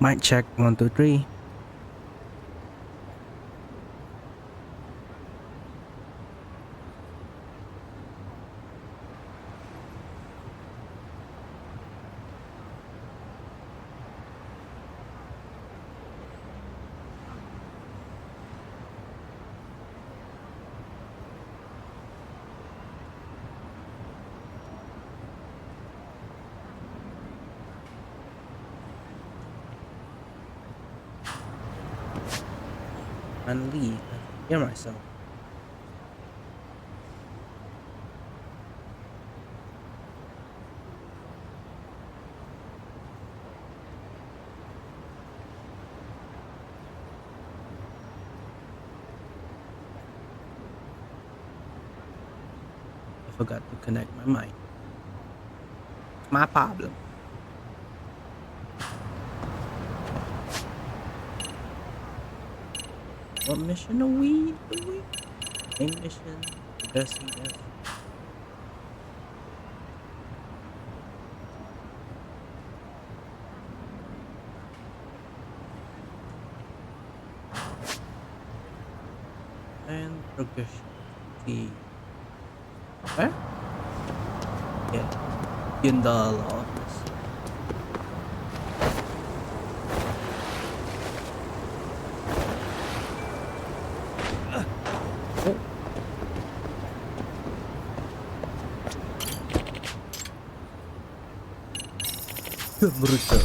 Mic check 1 2 3. Finally, I can hear myself. I forgot to connect my mic. It's my problem. What mission are we doing? Main mission. Progressing, yes. And progression. See. Where? Yeah. In the office. Oh. Brutal.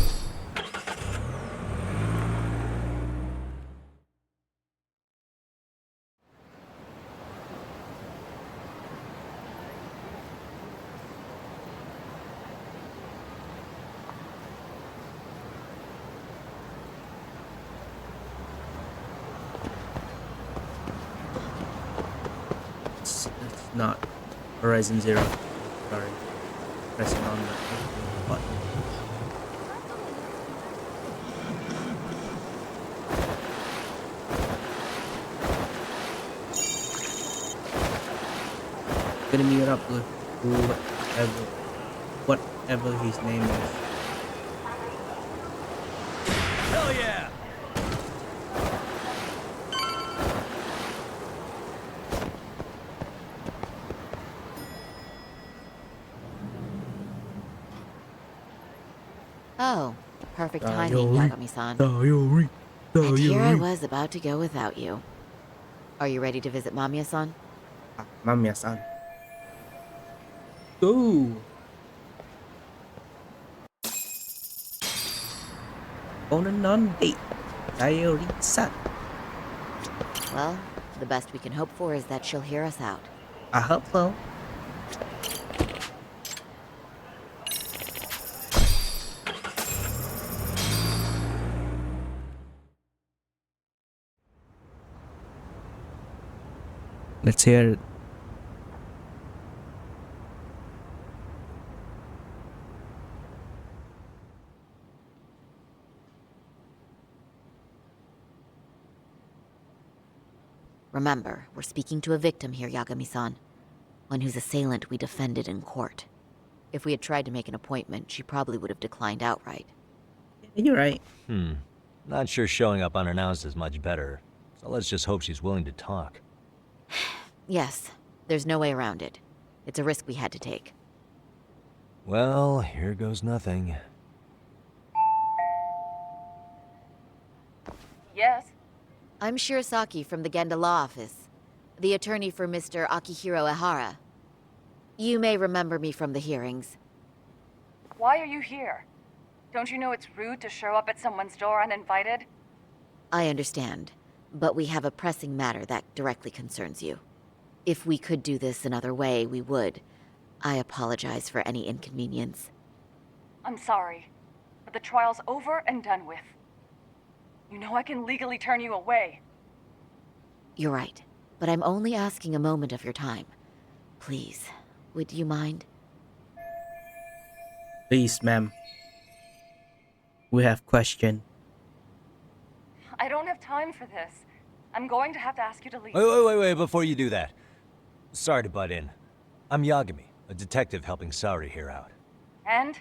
It's not Horizon Zero. Sorry. Pressing on the button. Gonna meet up with whatever his name is. Hell yeah! Oh, perfect timing, Sayori, Yagami-san. Sayori, And here I Sayori. was about to go without you. Are you ready to visit Mamiya-san? Mamiya-san. Go! On a non-date. Sayori-san. Well, the best we can hope for is that she'll hear us out. I hope so. Let's hear it. Remember, we're speaking to a victim here, Yagami-san. One whose assailant we defended in court. If we had tried to make an appointment, she probably would have declined outright. You're right. Not sure showing up unannounced is much better, so let's just hope she's willing to talk. Yes, there's no way around it. It's a risk we had to take. Well, here goes nothing. Yes? I'm Shirasaki from the Genda Law Office, the attorney for Mr. Akihiro Ehara. You may remember me from the hearings. Why are you here? Don't you know it's rude to show up at someone's door uninvited? I understand, but we have a pressing matter that directly concerns you. If we could do this another way, we would. I apologize for any inconvenience. I'm sorry, but the trial's over and done with. You know I can legally turn you away. You're right, but I'm only asking a moment of your time. Please, would you mind? Please, ma'am. We have question. I don't have time for this. I'm going to have to ask you to leave. Wait, before you do that. Sorry to butt in. I'm Yagami, a detective helping Saori here out. And?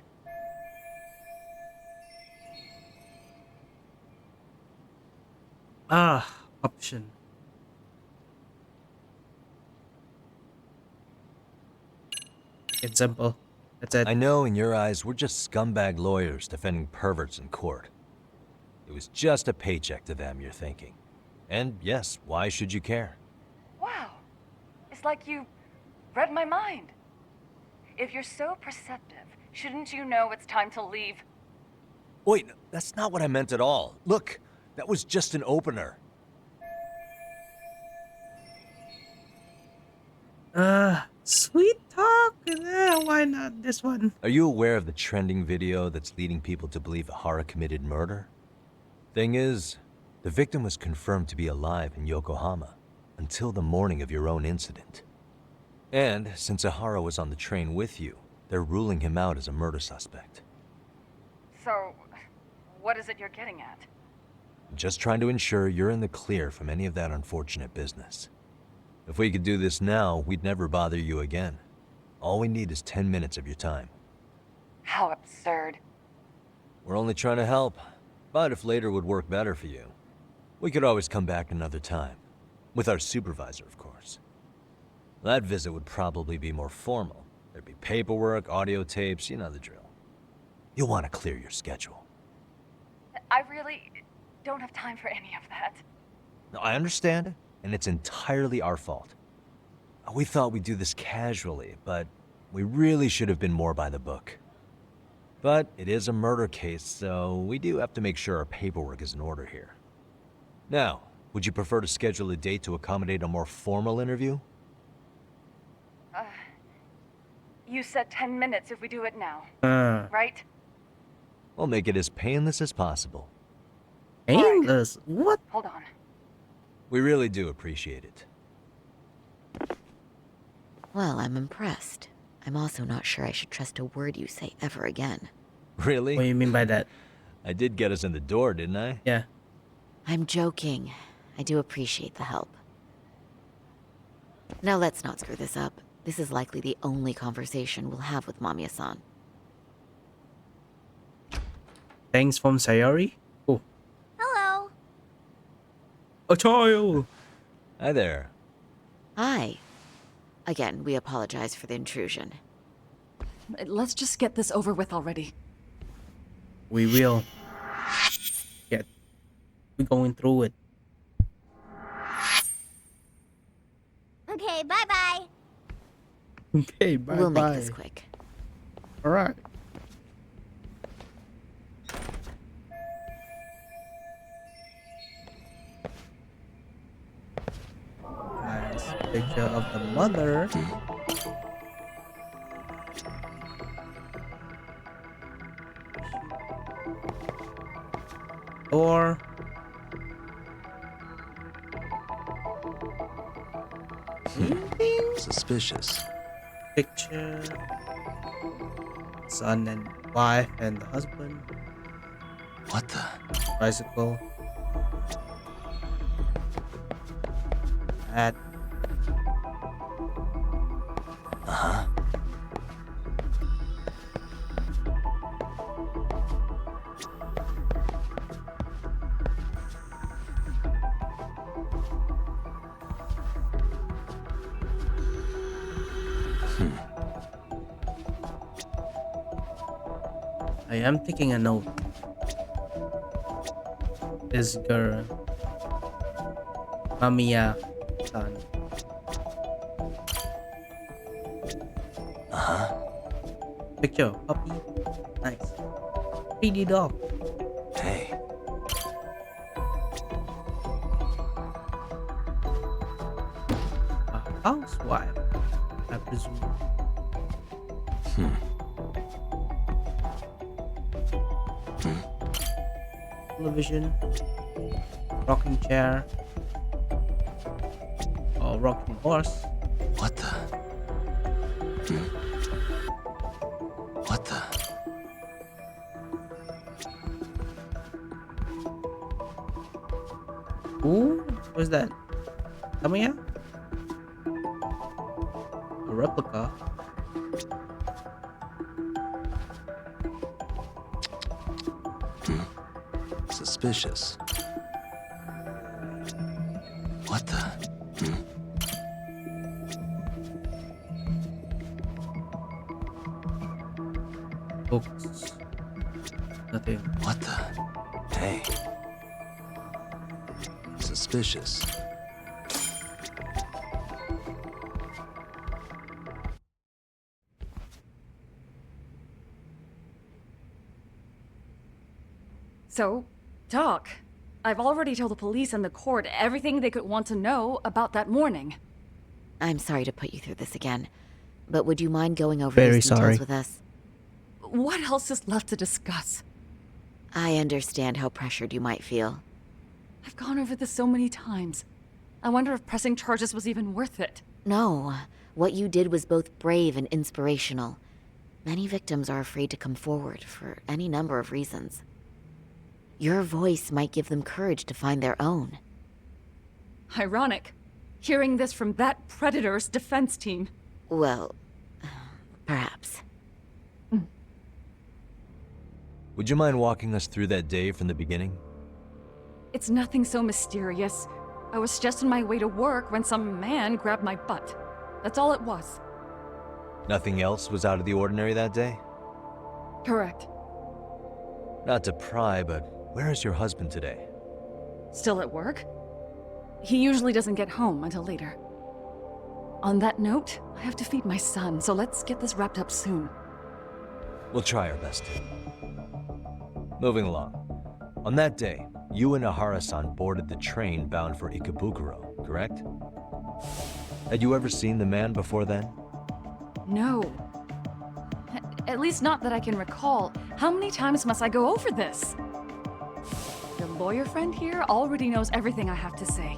Option. It's simple. That's it. I know in your eyes we're just scumbag lawyers defending perverts in court. It was just a paycheck to them, you're thinking. And yes, why should you care? Wow. It's like you read my mind. If you're so perceptive, shouldn't you know it's time to leave? Wait, that's not what I meant at all. Look, that was just an opener. Sweet talk. Why not this one? Are you aware of the trending video that's leading people to believe Ahara committed murder? Thing is, the victim was confirmed to be alive in Yokohama until the morning of your own incident. And since Ahara was on the train with you, they're ruling him out as a murder suspect. So, what is it you're getting at? Just trying to ensure you're in the clear from any of that unfortunate business. If we could do this now, we'd never bother you again. All we need is 10 minutes of your time. How absurd. We're only trying to help, but if later would work better for you, we could always come back another time. With our supervisor, of course. That visit would probably be more formal. There'd be paperwork, audio tapes, you know the drill. You'll want to clear your schedule. I really don't have time for any of that. No, I understand, and it's entirely our fault. We thought we'd do this casually, but we really should have been more by the book. But it is a murder case, so we do have to make sure our paperwork is in order here. Now, would you prefer to schedule a date to accommodate a more formal interview? You said 10 minutes if we do it now, Uh, right? We'll make it as painless as possible. Painless. What? Hold on. We really do appreciate it. Well, I'm impressed. I'm also not sure I should trust a word you say ever again. Really? What do you mean by that? I did get us in the door, didn't I? Yeah. I'm joking. I do appreciate the help. Now let's not screw this up. This is likely the only conversation we'll have with Mamiya-san. Thanks from Sayori. Oh. Hello. Ochoyo. Hi there. Hi. Again, we apologize for the intrusion. Let's just get this over with already. We will. We're going through it. Okay, bye-bye. Okay, bye. We'll make this quick. All right. Nice picture of the mother. Door. Suspicious. Picture. Son and wife and the husband. What the? Bicycle. Hat. Uh-huh. I am taking a note. This girl, Mamiya-san. Uh-huh. Picture, puppy. Nice. 3D dog. Hey. A housewife, I presume. Television, rocking chair, or rocking horse. What the? What the? Ooh, what's that? Tamiya? A replica. Suspicious. What the? Books. Nothing. What the? Hey. Suspicious. So, talk. I've already told the police and the court everything they could want to know about that morning. I'm sorry to put you through this again, but would you mind going over Very those details sorry. with us? What else is left to discuss? I understand how pressured you might feel. I've gone over this so many times. I wonder if pressing charges was even worth it. No, what you did was both brave and inspirational. Many victims are afraid to come forward for any number of reasons. Your voice might give them courage to find their own. Ironic. Hearing this from that predator's defense team. Well, perhaps. Would you mind walking us through that day from the beginning? It's nothing so mysterious. I was just on my way to work when some man grabbed my butt. That's all it was. Nothing else was out of the ordinary that day? Correct. Not to pry, but where is your husband today? Still at work? He usually doesn't get home until later. On that note, I have to feed my son, so let's get this wrapped up soon. We'll try our best to. Moving along. On that day, you and Ahara-san boarded the train bound for Ikebukuro, correct? Had you ever seen the man before then? No. At least not that I can recall. How many times must I go over this? Your lawyer friend here already knows everything I have to say.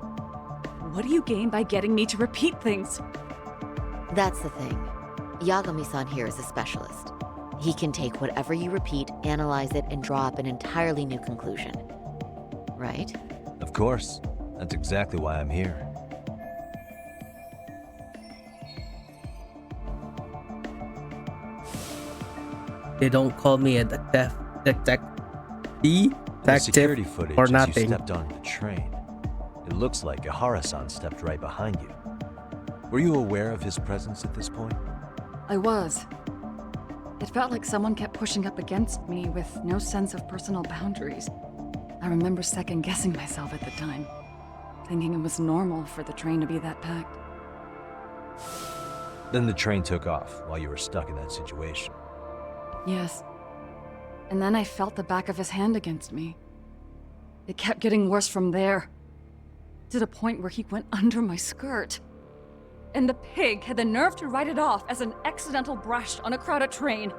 What do you gain by getting me to repeat things? That's the thing. Yagami-san here is a specialist. He can take whatever you repeat, analyze it, and draw up an entirely new conclusion. Right? Of course. That's exactly why I'm here. They don't call me a detective The security footage or as you nothing. stepped onto the train. It looks like Ahara-san stepped right behind you. Were you aware of his presence at this point? I was. It felt like someone kept pushing up against me with no sense of personal boundaries. I remember second-guessing myself at the time, thinking it was normal for the train to be that packed. Then the train took off while you were stuck in that situation. Yes. And then I felt the back of his hand against me. It kept getting worse from there, to the point where he went under my skirt. And the pig had the nerve to write it off as an accidental brush on a crowded train.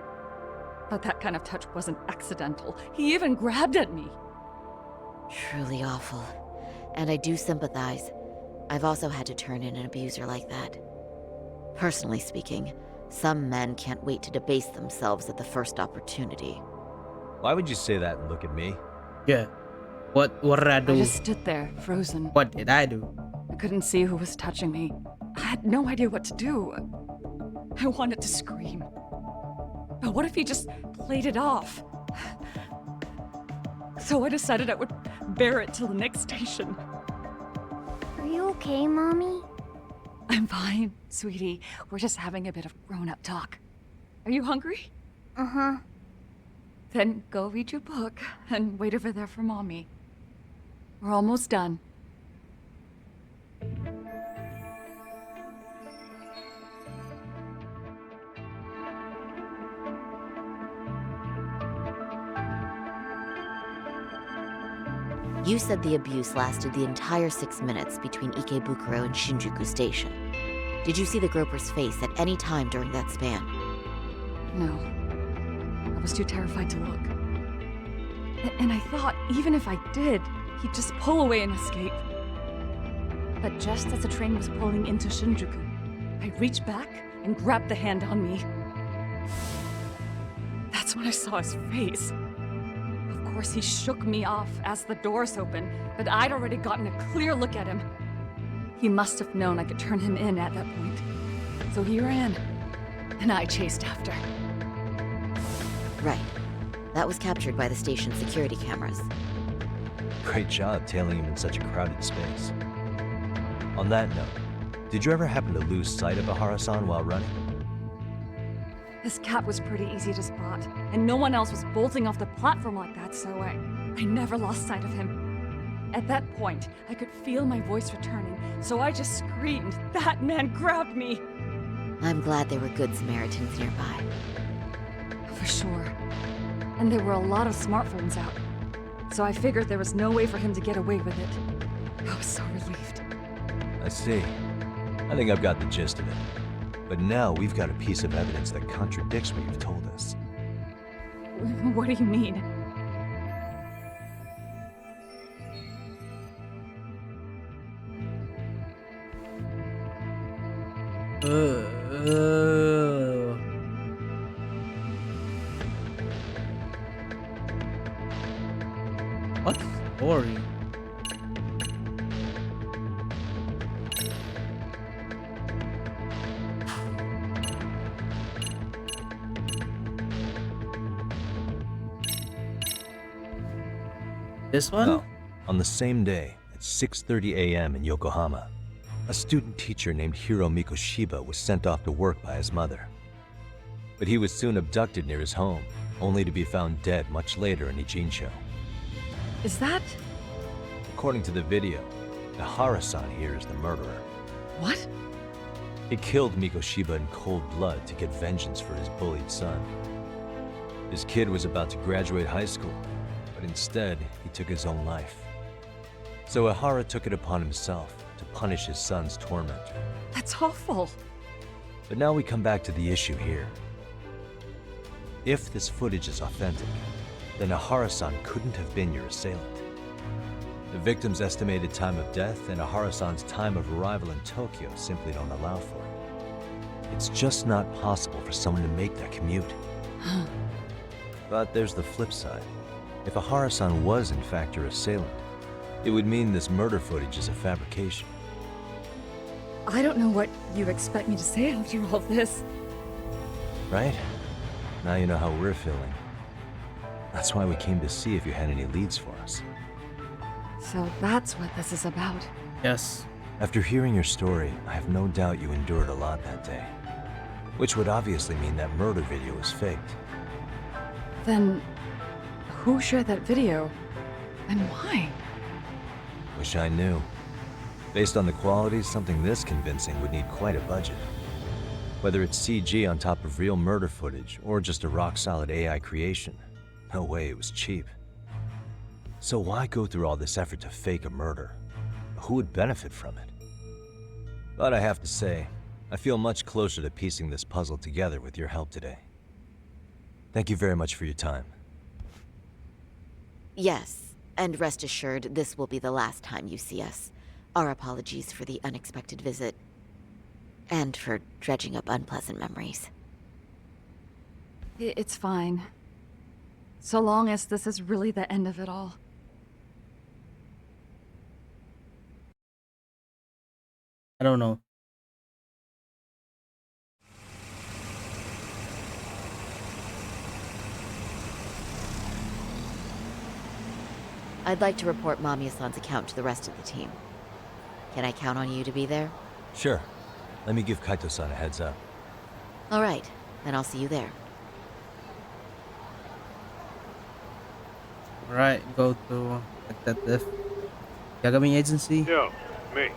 But that kind of touch wasn't accidental. He even grabbed at me. Truly awful. And I do sympathize. I've also had to turn in an abuser like that. Personally speaking, some men can't wait to debase themselves at the first opportunity. Why would you say that and look at me? Yeah. What did I I do? just stood there, frozen. What did I do? I couldn't see who was touching me. I had no idea what to do. I wanted to scream. But what if he just played it off? So I decided I would bear it till the next station. Are you okay, Mommy? I'm fine, sweetie. We're just having a bit of grown-up talk. Are you hungry? Uh-huh. Then go read your book and wait over there for Mommy. We're almost done. You said the abuse lasted the entire 6 minutes between Ikebukuro and Shinjuku Station. Did you see the groper's face at any time during that span? No. I was too terrified to look. And I thought, even if I did, he'd just pull away and escape. But just as the train was pulling into Shinjuku, I reached back and grabbed the hand on me. That's when I saw his face. Of course, he shook me off as the doors opened, but I'd already gotten a clear look at him. He must have known I could turn him in at that point. So he ran, and I chased after. Right. That was captured by the station's security cameras. Great job tailing him in such a crowded space. On that note, did you ever happen to lose sight of Ahara-san while running? His cap was pretty easy to spot, and no one else was bolting off the platform like that, so I never lost sight of him. At that point, I could feel my voice returning, so I just screamed. That man grabbed me! I'm glad there were good Samaritans nearby. For sure. And there were a lot of smartphones out. So I figured there was no way for him to get away with it. I was so relieved. I see. I think I've got the gist of it. But now we've got a piece of evidence that contradicts what you've told us. What do you mean? What story? This one? No. On the same day, at 6:30 a.m. in Yokohama, a student teacher named Hiro Mikoshiba was sent off to work by his mother. But he was soon abducted near his home, only to be found dead much later in Ijincho. Is that... According to the video, Ahara-san here is the murderer. what? He killed Mikoshiba in cold blood to get vengeance for his bullied son. His kid was about to graduate high school, but instead, he took his own life. So Ahara took it upon himself to punish his son's tormentor. That's awful. But now we come back to the issue here. If this footage is authentic, then Ahara-san couldn't have been your assailant. The victim's estimated time of death and Ahara-san's time of arrival in Tokyo simply don't allow for it. It's just not possible for someone to make that commute. But there's the flip side. If Ahara-san was in fact your assailant, it would mean this murder footage is a fabrication. I don't know what you expect me to say after all this. Right? Now you know how we're feeling. That's why we came to see if you had any leads for us. So that's what this is about. Yes. After hearing your story, I have no doubt you endured a lot that day. Which would obviously mean that murder video was faked. Then, who shared that video? And why? Wish I knew. Based on the quality, something this convincing would need quite a budget. Whether it's CG on top of real murder footage, or just a rock-solid AI creation, no way it was cheap. So why go through all this effort to fake a murder? Who would benefit from it? But I have to say, I feel much closer to piecing this puzzle together with your help today. Thank you very much for your time. Yes, and rest assured, this will be the last time you see us. Our apologies for the unexpected visit. And for dredging up unpleasant memories. It's fine. So long as this is really the end of it all. I don't know. I'd like to report Mamiya-san's account to the rest of the team. Can I count on you to be there? Sure. Let me give Kaito-san a heads up. All right, then I'll see you there. Alright, go to Detective Yagami Agency. Yo, me.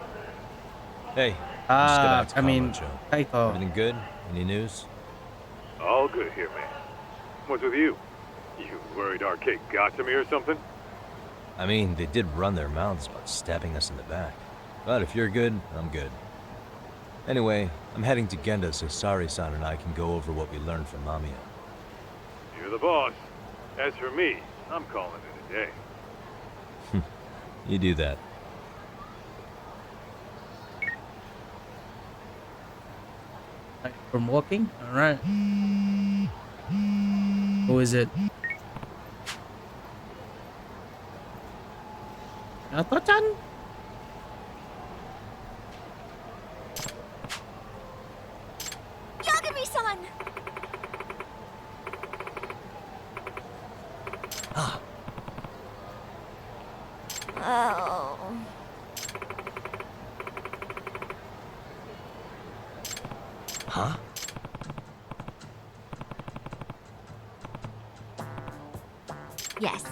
Hey, I'm just gonna act I mean, Joe. Kaito. Everything good? Any news? All good here, man. What's with you? You worried Arcade got to me or something? I mean, they did run their mouths about stabbing us in the back. But if you're good, I'm good. Anyway, I'm heading to Genda so Sari-san and I can go over what we learned from Mamiya. You're the boss. As for me, I'm calling it a day. You do that. From walking? Alright. Who is it? Nato-chan? Yagami-san! Ah, Oh. Huh? Yes.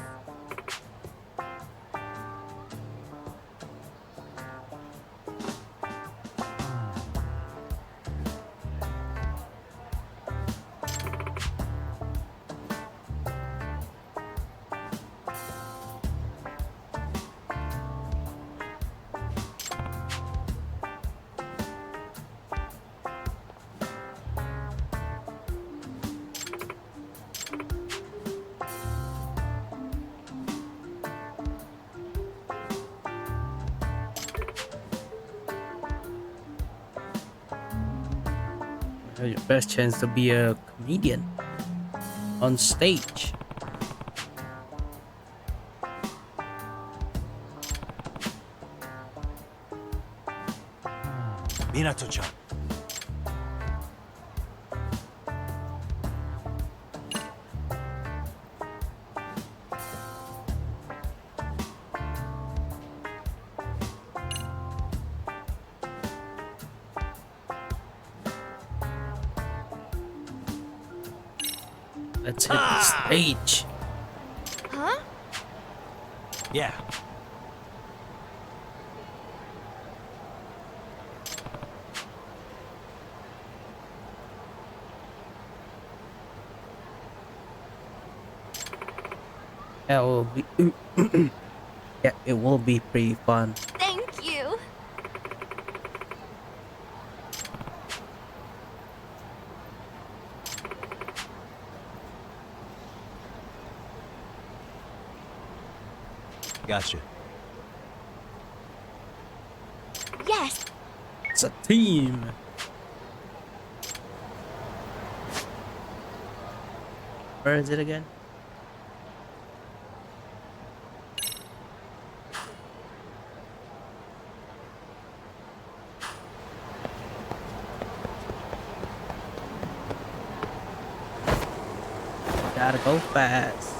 Your best chance to be a comedian on stage. Minato-chan. Let's hit the stage. Huh? Yeah. That will be yeah, it will be pretty fun. Thank you. Gotcha. Yes. It's a team. Where is it again? Gotta go fast.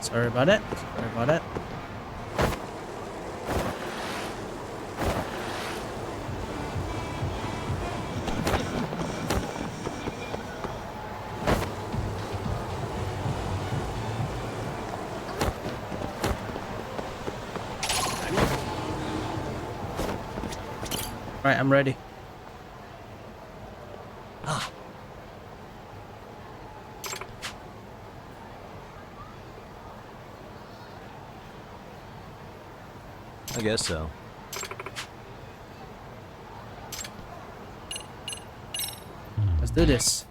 Sorry about it. Sorry about it. Right, I'm ready. I guess so. Let's do this.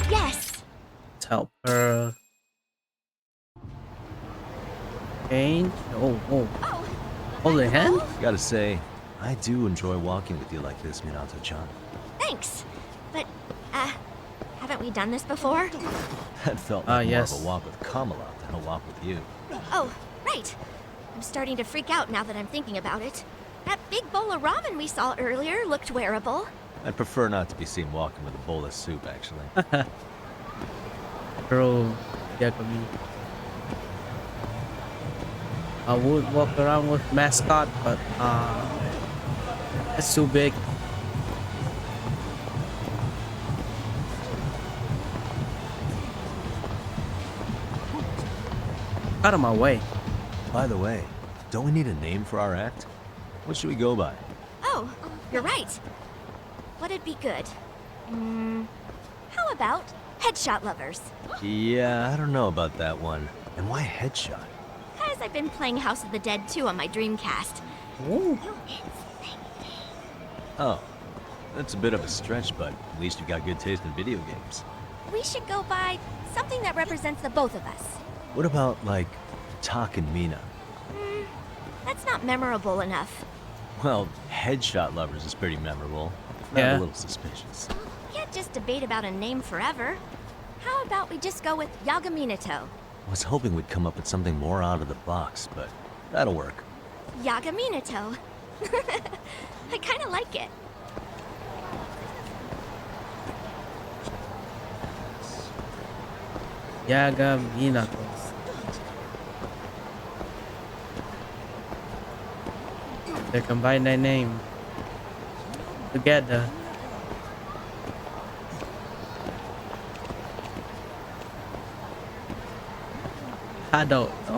Yes. Let's help her change. Oh, oh. Oh. Holding hand? Gotta say, I do enjoy walking with you like this, Minato-chan. Thanks. But, haven't we done this before? That felt like more yes. of a walk with Kamala than a walk with you. Oh, right. I'm starting to freak out now that I'm thinking about it. That big bowl of ramen we saw earlier looked wearable. I'd prefer not to be seen walking with a bowl of soup, actually. Bro, Yagami. I would walk around with mascot, but it's too big. Out of my way. By the way, don't we need a name for our act? What should we go by? Oh, you're right. What'd be good? How about Headshot Lovers? Yeah, I don't know about that one. And why headshot? Because I've been playing House of the Dead 2 on my Dreamcast. Ooh. Oh, that's a bit of a stretch, but at least you got good taste in video games. We should go by something that represents the both of us. What about, like, Tak and Mina? That's not memorable enough. Well, Headshot Lovers is pretty memorable. If not Yeah. a little suspicious. Can't just debate about a name forever. How about we just go with Yagaminato? I was hoping we'd come up with something more out of the box, but that'll work. Yagaminato. I kind of like it. Yaga Minato. They combine their name together. I don't know.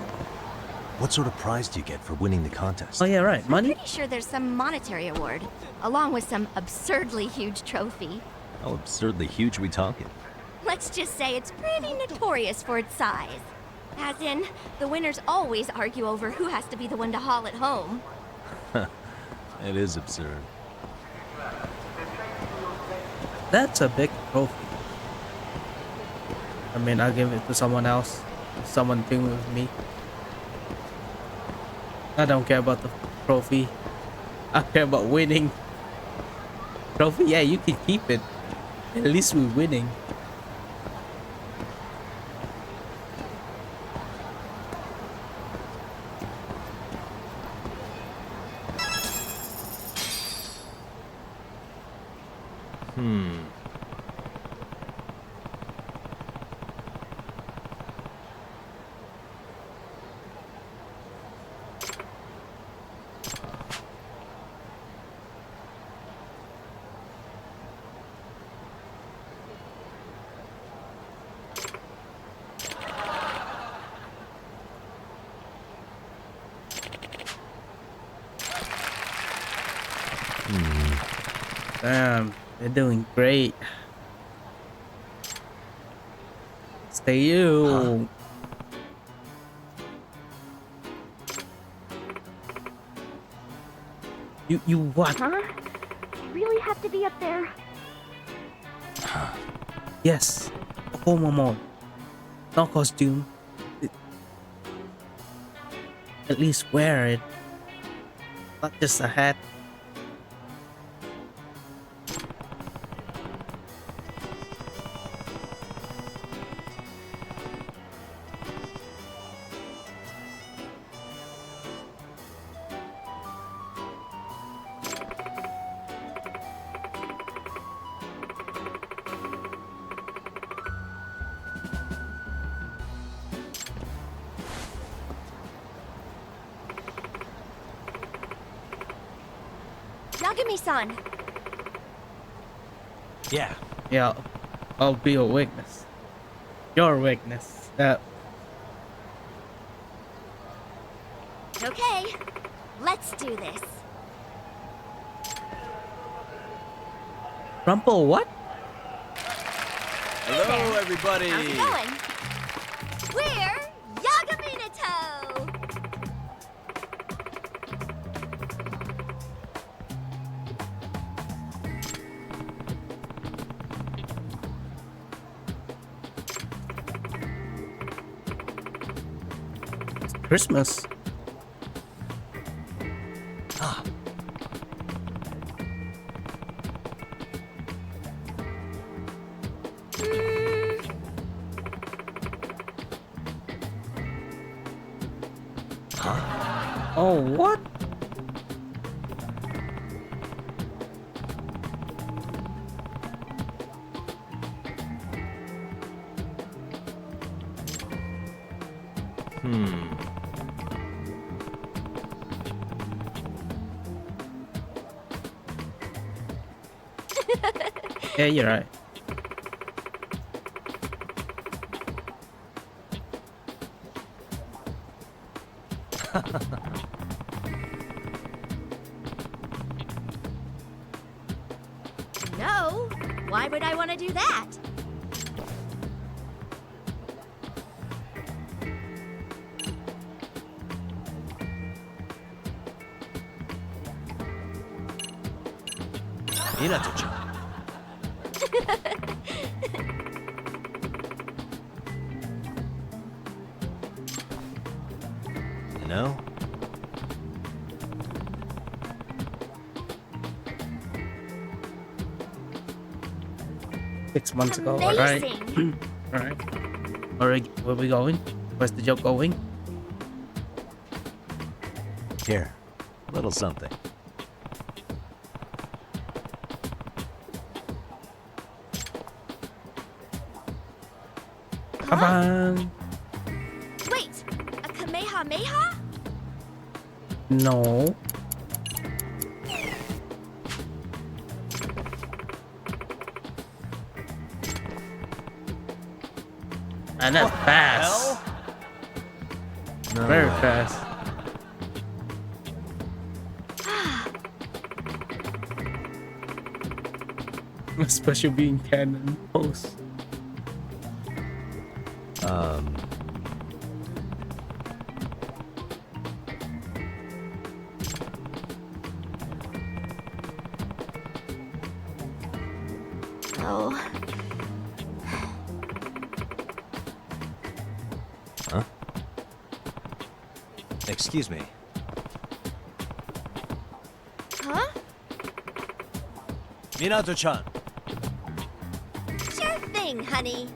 What sort of prize do you get for winning the contest? Oh yeah, right. Money? Pretty sure there's some monetary award, along with some absurdly huge trophy. How absurdly huge we talking? Let's just say it's pretty notorious for its size. As in, the winners always argue over who has to be the one to haul it home. It is absurd. That's a big trophy. I mean, I'll give it to someone else. Someone thing with me. I don't care about the trophy. I care about winning. Trophy, yeah, you can keep it. At least we're winning. Damn, they're doing great. Stay you. You what? Huh? Really have to be up there? Yes. Okomomon. No costume. At least wear it. Not just a hat. Yagami-san. Yeah. Yeah, I'll be your weakness. Your weakness. Okay, let's do this. Rumple, what? Hello, everybody. How's it going? We're Yagaminato! Christmas. Ah. Oh, what? Yeah, you're right. No, why would I want to do that? Minato-chan. You know? 6 months ago. All right. Amazing. All right. All right. Where we going? Where's the joke going? Here, little something. Come on. Wait, a Kamehameha? No. And that's fast. No Very way. fast. Especially being canon post. Um, Oh, excuse me. huh? Minato-chan. Sure thing, honey.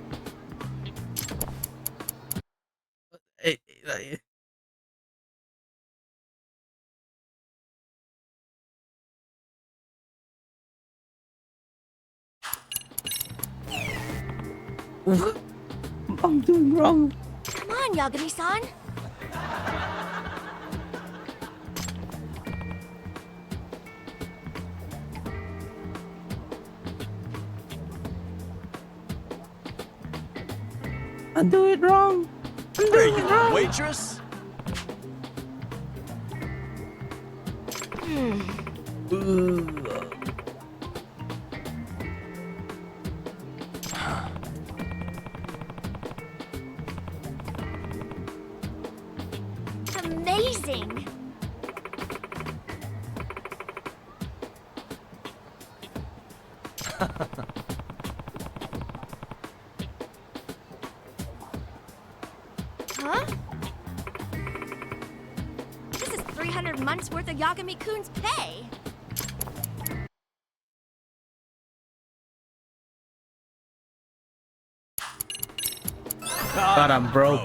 Like, what I'm doing wrong. Come on, Yagami-san. I'm doing it wrong. I'm Are doing you it a wrong. waitress? Ooh. Amazing. Huh? This is 300 months worth of Yagami-kun's pay. God, I'm broke.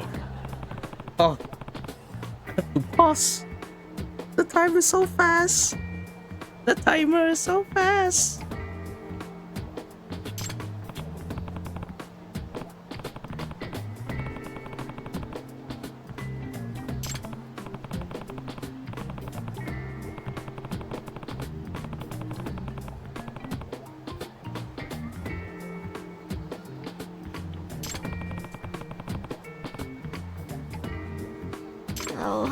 Oh, pause. The timer is so fast. The timer is so fast. Oh.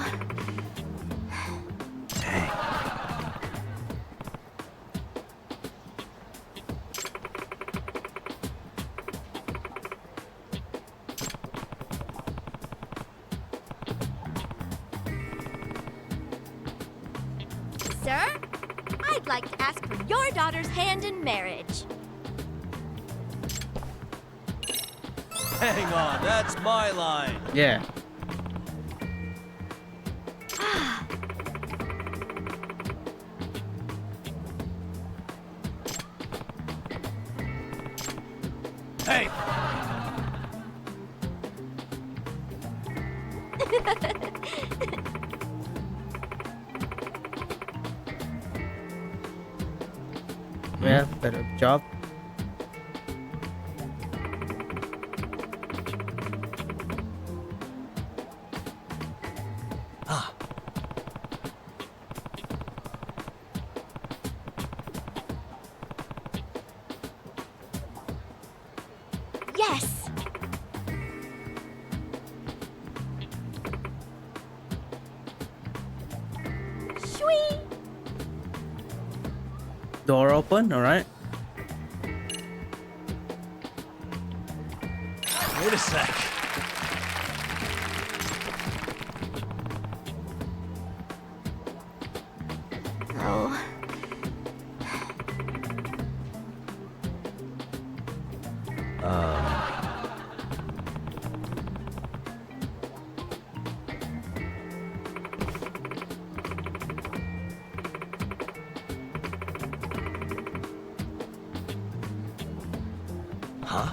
Sir, I'd like to ask for your daughter's hand in marriage. Hang on, that's my line. Yeah. Hey! Yeah, better job. Ah, Yes. Sweet. Door open, alright. wait a sec. Oh.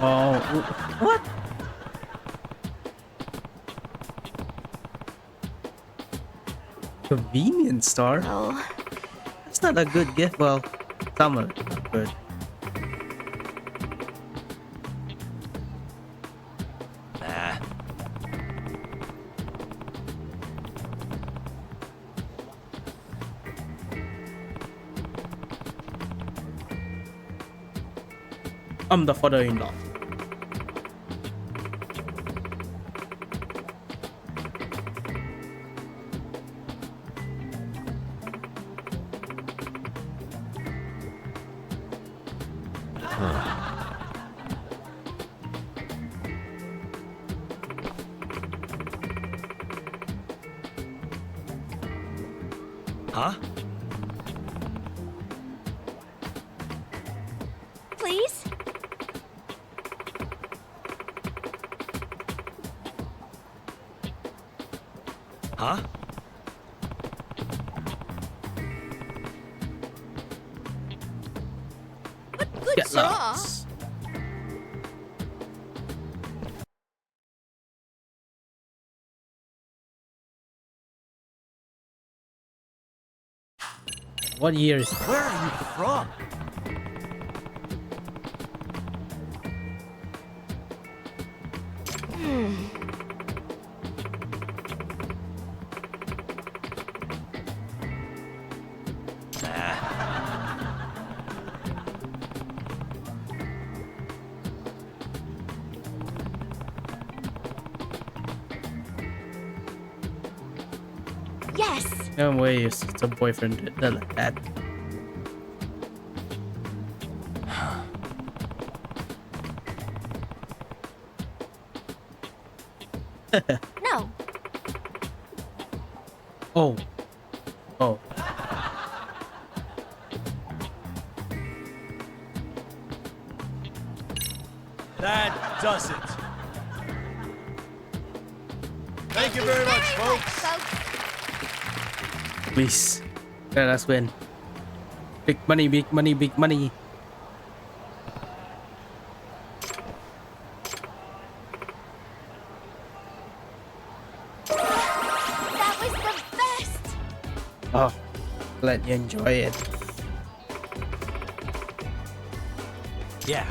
Oh, what? Convenience store? Oh. That's not a good gift. Well, some are good. I'm the father-in-law. Huh? Please? Huh? Good Get straw. lost. What year is it? Where are you from? Yes. No way your sister boyfriend did that like that. No. Oh. Oh. That does it. Thank you very much, folks. Please. Let us win. Big money, big money, big money. That was the best. Oh. Let you enjoy it. Yeah.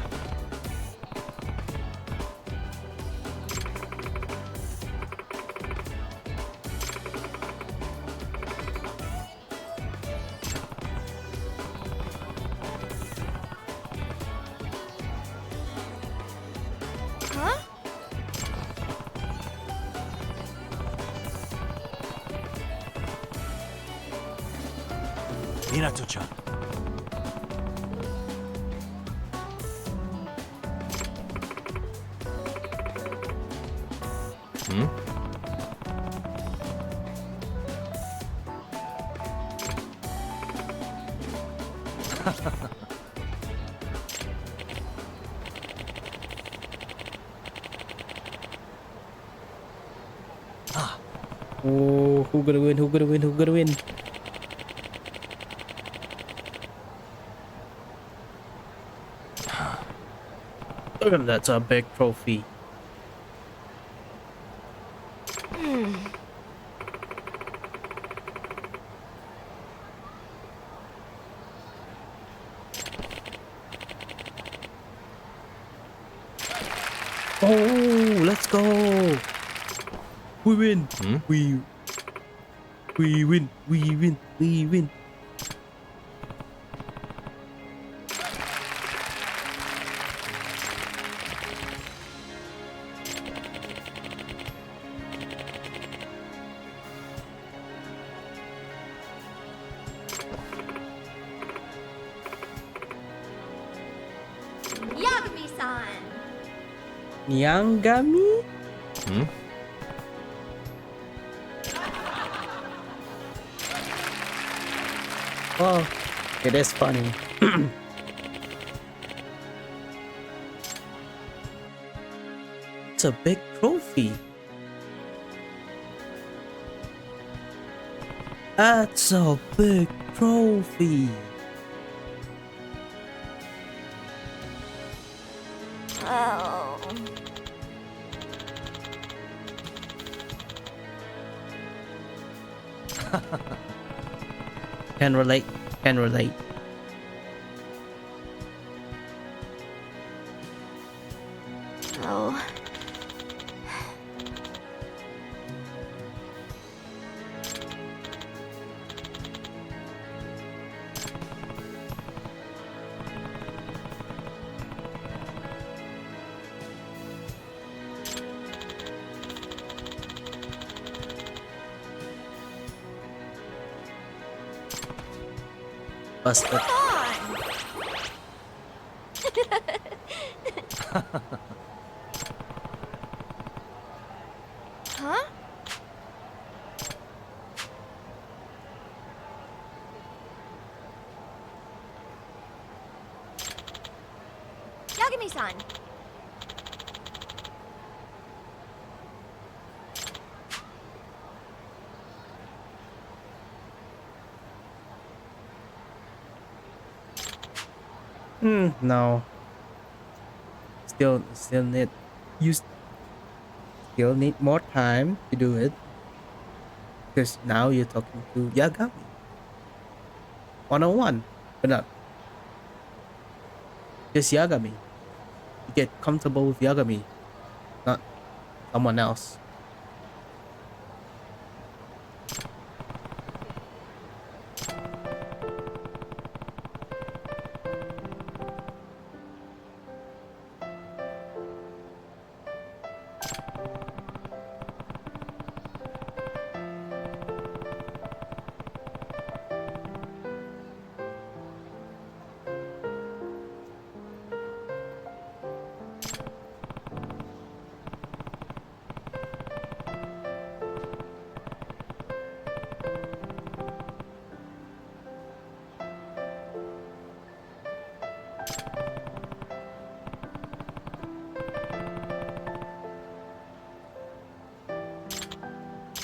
Huh? Minato-chan. Hmm? Oh, who gonna win? Who gonna win? Who gonna win? Look at that, that's a big trophy. Oh, let's go! We win! We win! We win! We win! Yagami-san. Nyangami? Hmm? Oh, it is funny. It's a big trophy. That's a big trophy. Oh. Can relate. Can relate. Oh. Busted. Come on! Huh? Yagami-san! No. Still need you still need more time to do it because now you're talking to Yagami 101, but not just Yagami. You get comfortable with Yagami, not someone else.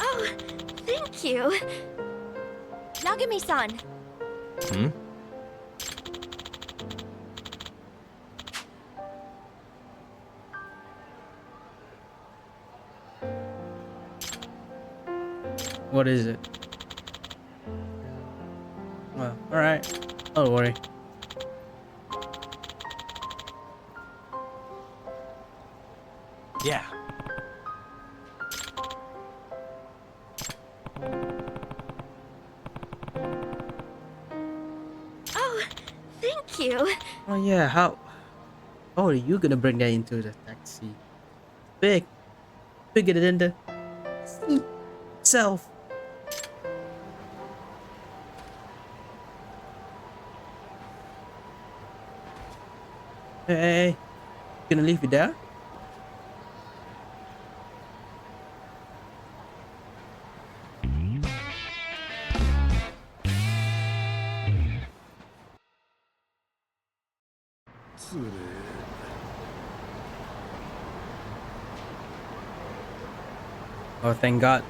Oh, thank you. Yagami-san. Hmm? What is it? Well, all right. Don't worry. Yeah. Oh, thank you. Oh yeah. How are you gonna bring that into the taxi? Big, bigger than the seat itself. Hey, gonna leave you there? Oh, thank God,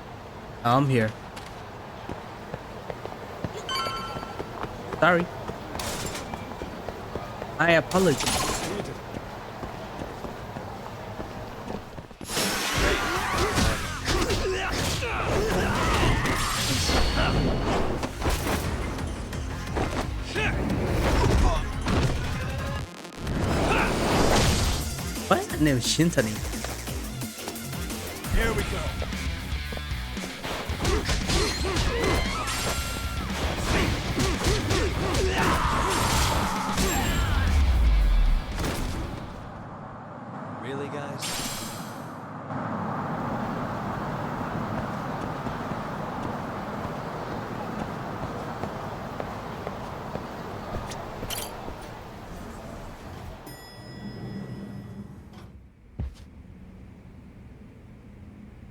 I'm here. Sorry. I apologize. What? Her name is Shintani. Here we go. Really, guys?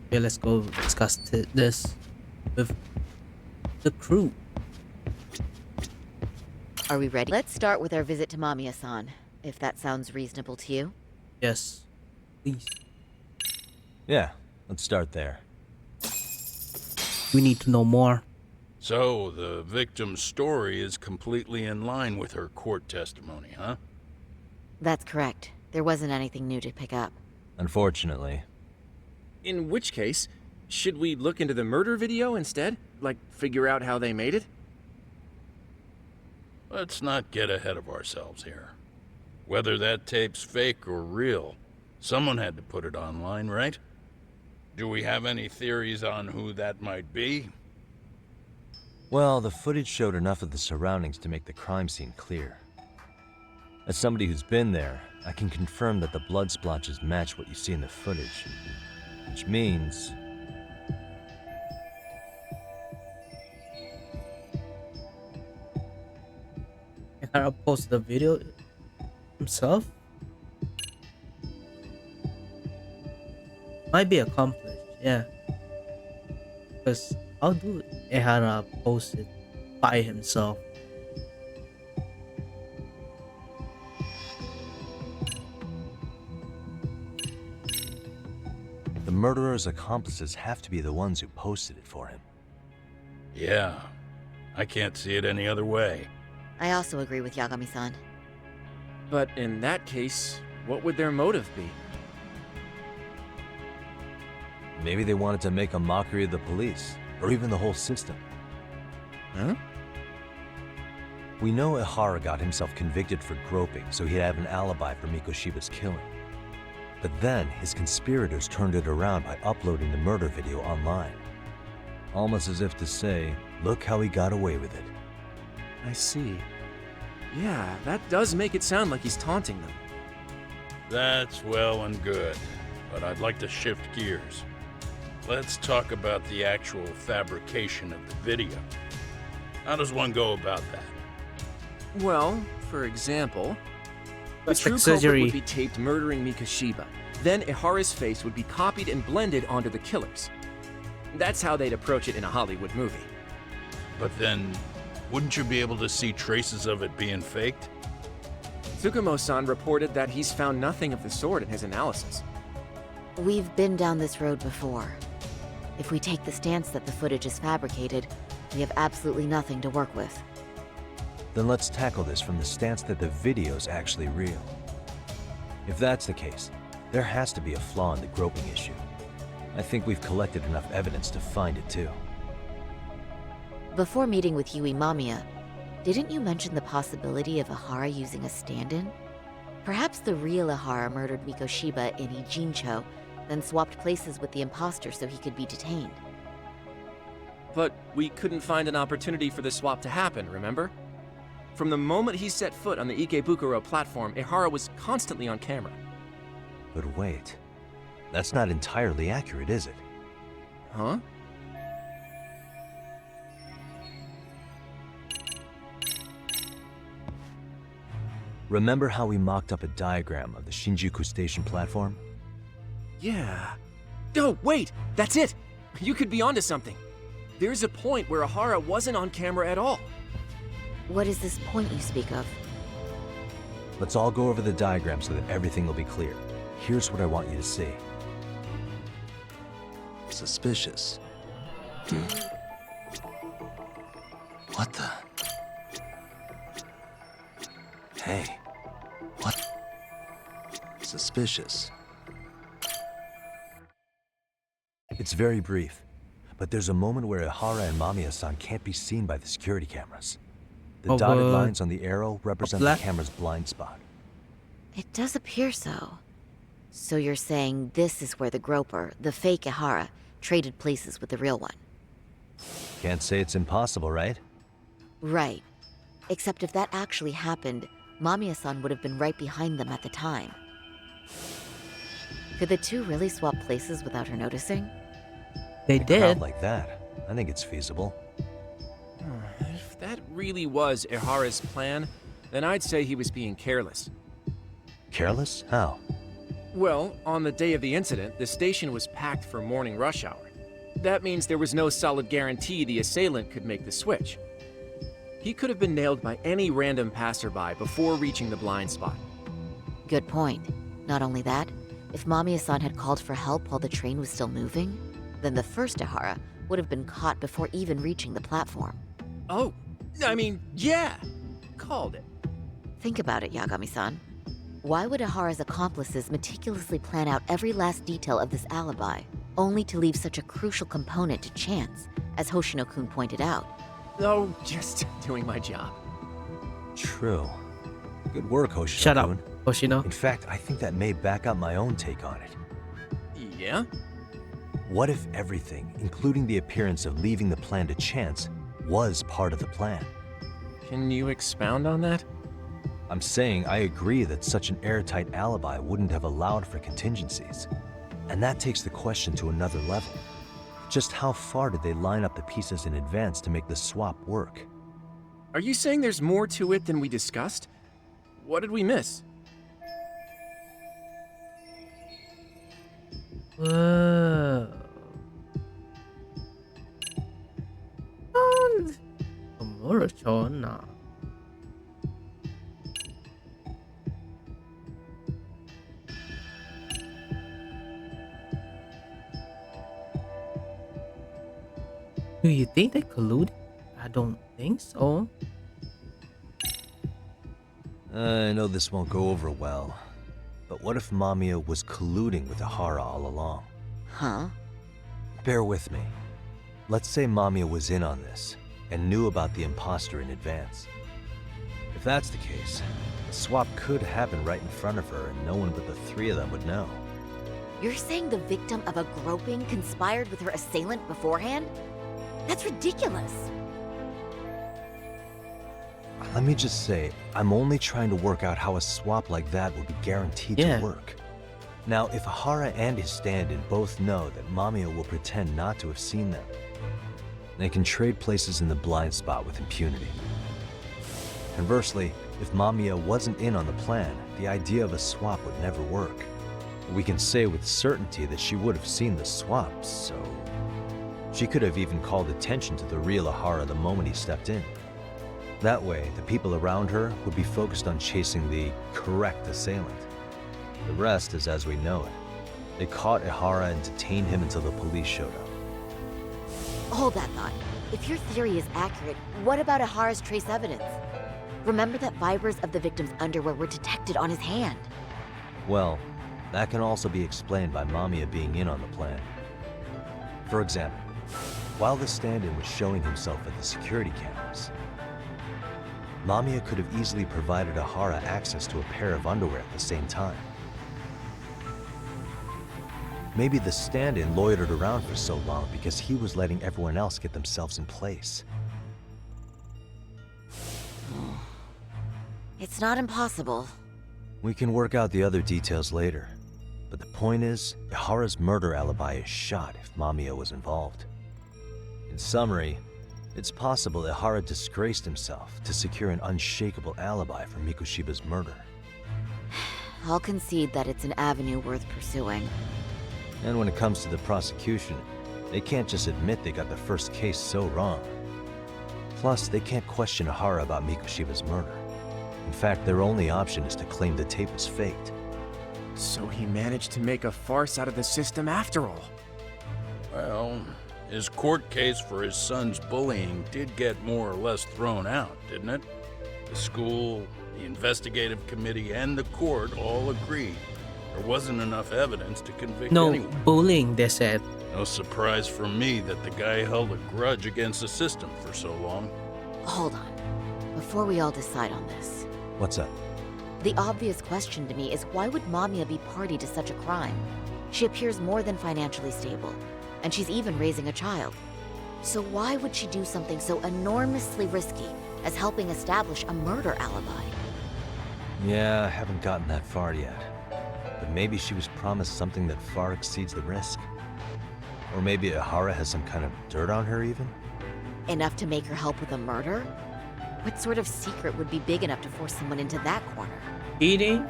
Okay, let's go discuss this with the crew. Are we ready? Let's start with our visit to Mamiya-san, if that sounds reasonable to you. Yes, please. Yeah, let's start there. We need to know more. So, the victim's story is completely in line with her court testimony, huh? That's correct. There wasn't anything new to pick up. Unfortunately. In which case, should we look into the murder video instead? Like, figure out how they made it? Let's not get ahead of ourselves here. Whether that tape's fake or real, someone had to put it online, right? Do we have any theories on who that might be? Well, the footage showed enough of the surroundings to make the crime scene clear. As somebody who's been there, I can confirm that the blood splotches match what you see in the footage. Which means... I'll post the video himself. Might be accomplished, yeah. Because how do Ehara post it by himself? The murderer's accomplices have to be the ones who posted it for him. Yeah, I can't see it any other way. I also agree with Yagami-san. But in that case, what would their motive be? Maybe they wanted to make a mockery of the police, or even the whole system. Huh? We know Ihara got himself convicted for groping, so he'd have an alibi for Mikoshiba's killing. But then, his conspirators turned it around by uploading the murder video online. Almost as if to say, look how he got away with it. I see. Yeah, that does make it sound like he's taunting them. That's well and good, but I'd like to shift gears. Let's talk about the actual fabrication of the video. How does one go about that? Well, for example, the Plastic true culprit surgery. would be taped murdering Mikoshiba. Then Ihara's face would be copied and blended onto the killers. That's how they'd approach it in a Hollywood movie. But then, wouldn't you be able to see traces of it being faked? Tsukumo-san reported that he's found nothing of the sort in his analysis. We've been down this road before. If we take the stance that the footage is fabricated, we have absolutely nothing to work with. Then let's tackle this from the stance that the video's actually real. If that's the case, there has to be a flaw in the groping issue. I think we've collected enough evidence to find it too. Before meeting with Yui Mamiya, didn't you mention the possibility of Ihara using a stand-in? Perhaps the real Ihara murdered Mikoshiba in Ijincho, then swapped places with the imposter so he could be detained. But we couldn't find an opportunity for the swap to happen, remember? From the moment he set foot on the Ikebukuro platform, Ihara was constantly on camera. But wait, that's not entirely accurate, is it? Huh? Remember how we mocked up a diagram of the Shinjuku Station platform? Yeah. Oh, wait! That's it! You could be onto something. There's a point where Ihara wasn't on camera at all. What is this point you speak of? Let's all go over the diagram so that everything will be clear. Here's what I want you to see. Suspicious. What the? Hey. What? Suspicious. It's very brief, but there's a moment where Ihara and Mamiya-san can't be seen by the security cameras. The dotted lines on the arrow represent the camera's blind spot. It does appear so. So you're saying this is where the groper, the fake Ihara, traded places with the real one? Can't say it's impossible, right? Right. Except if that actually happened, Mamiya-san would have been right behind them at the time. Could the two really swap places without her noticing? They In a crowd did. like that, I think it's feasible. If that really was Ihara's plan, then I'd say he was being careless. Careless? How? Well, on the day of the incident, the station was packed for morning rush hour. That means there was no solid guarantee the assailant could make the switch. He could have been nailed by any random passerby before reaching the blind spot. Good point. Not only that, if Mamiya-san had called for help while the train was still moving, then the first Ihara would have been caught before even reaching the platform. Oh, I mean, yeah! Called it. Think about it, Yagami-san. Why would Ihara's accomplices meticulously plan out every last detail of this alibi, only to leave such a crucial component to chance, as Hoshino-kun pointed out? Oh, just doing my job. True. Good work, Hoshino-kun. Shut up, Hoshino. In fact, I think that may back up my own take on it. Yeah? What if everything, including the appearance of leaving the plan to chance, was part of the plan? Can you expound on that? I'm saying I agree that such an airtight alibi wouldn't have allowed for contingencies. And that takes the question to another level. Just how far did they line up the pieces in advance to make the swap work? Are you saying there's more to it than we discussed? What did we miss? Whoa. Tomorrow, nah. Do you think they colluded? I don't think so. I know this won't go over well, but what if Mamiya was colluding with Ahara all along? Huh? Bear with me. Let's say Mamiya was in on this and knew about the imposter in advance. If that's the case, the swap could happen right in front of her and no one but the three of them would know. You're saying the victim of a groping conspired with her assailant beforehand? That's ridiculous. Let me just say, I'm only trying to work out how a swap like that would be guaranteed Yeah. to work. Now, if Ahara and his stand-in both know that Mamiya will pretend not to have seen them, they can trade places in the blind spot with impunity. Conversely, if Mamiya wasn't in on the plan, the idea of a swap would never work. We can say with certainty that she would have seen the swap, so she could have even called attention to the real Ahara the moment he stepped in. That way, the people around her would be focused on chasing the correct assailant. The rest is as we know it. They caught Ahara and detained him until the police showed up. Hold that thought. If your theory is accurate, what about Ahara's trace evidence? Remember that fibers of the victim's underwear were detected on his hand. Well, that can also be explained by Mamiya being in on the plan. For example, while the stand-in was showing himself at the security cameras, Mamiya could have easily provided Ahara access to a pair of underwear at the same time. Maybe the stand-in loitered around for so long because he was letting everyone else get themselves in place. It's not impossible. We can work out the other details later, but the point is, Ahara's murder alibi is shot if Mamiya was involved. In summary, it's possible Ahara disgraced himself to secure an unshakable alibi for Mikushiba's murder. I'll concede that it's an avenue worth pursuing. And when it comes to the prosecution, they can't just admit they got the first case so wrong. Plus, they can't question Ahara about Mikushiba's murder. In fact, their only option is to claim the tape was faked. So he managed to make a farce out of the system after all. Well, his court case for his son's bullying did get more or less thrown out, didn't it? The school, the investigative committee, and the court all agreed there wasn't enough evidence to convict No anyone. bullying, they said. No surprise for me that the guy held a grudge against the system for so long. Hold on. Before we all decide on this, What's up? the obvious question to me is why would Mamiya be party to such a crime? She appears more than financially stable, and she's even raising a child. So why would she do something so enormously risky as helping establish a murder alibi? Yeah, I haven't gotten that far yet. But maybe she was promised something that far exceeds the risk. Or maybe Ahara has some kind of dirt on her even? Enough to make her help with a murder? What sort of secret would be big enough to force someone into that corner? Eating?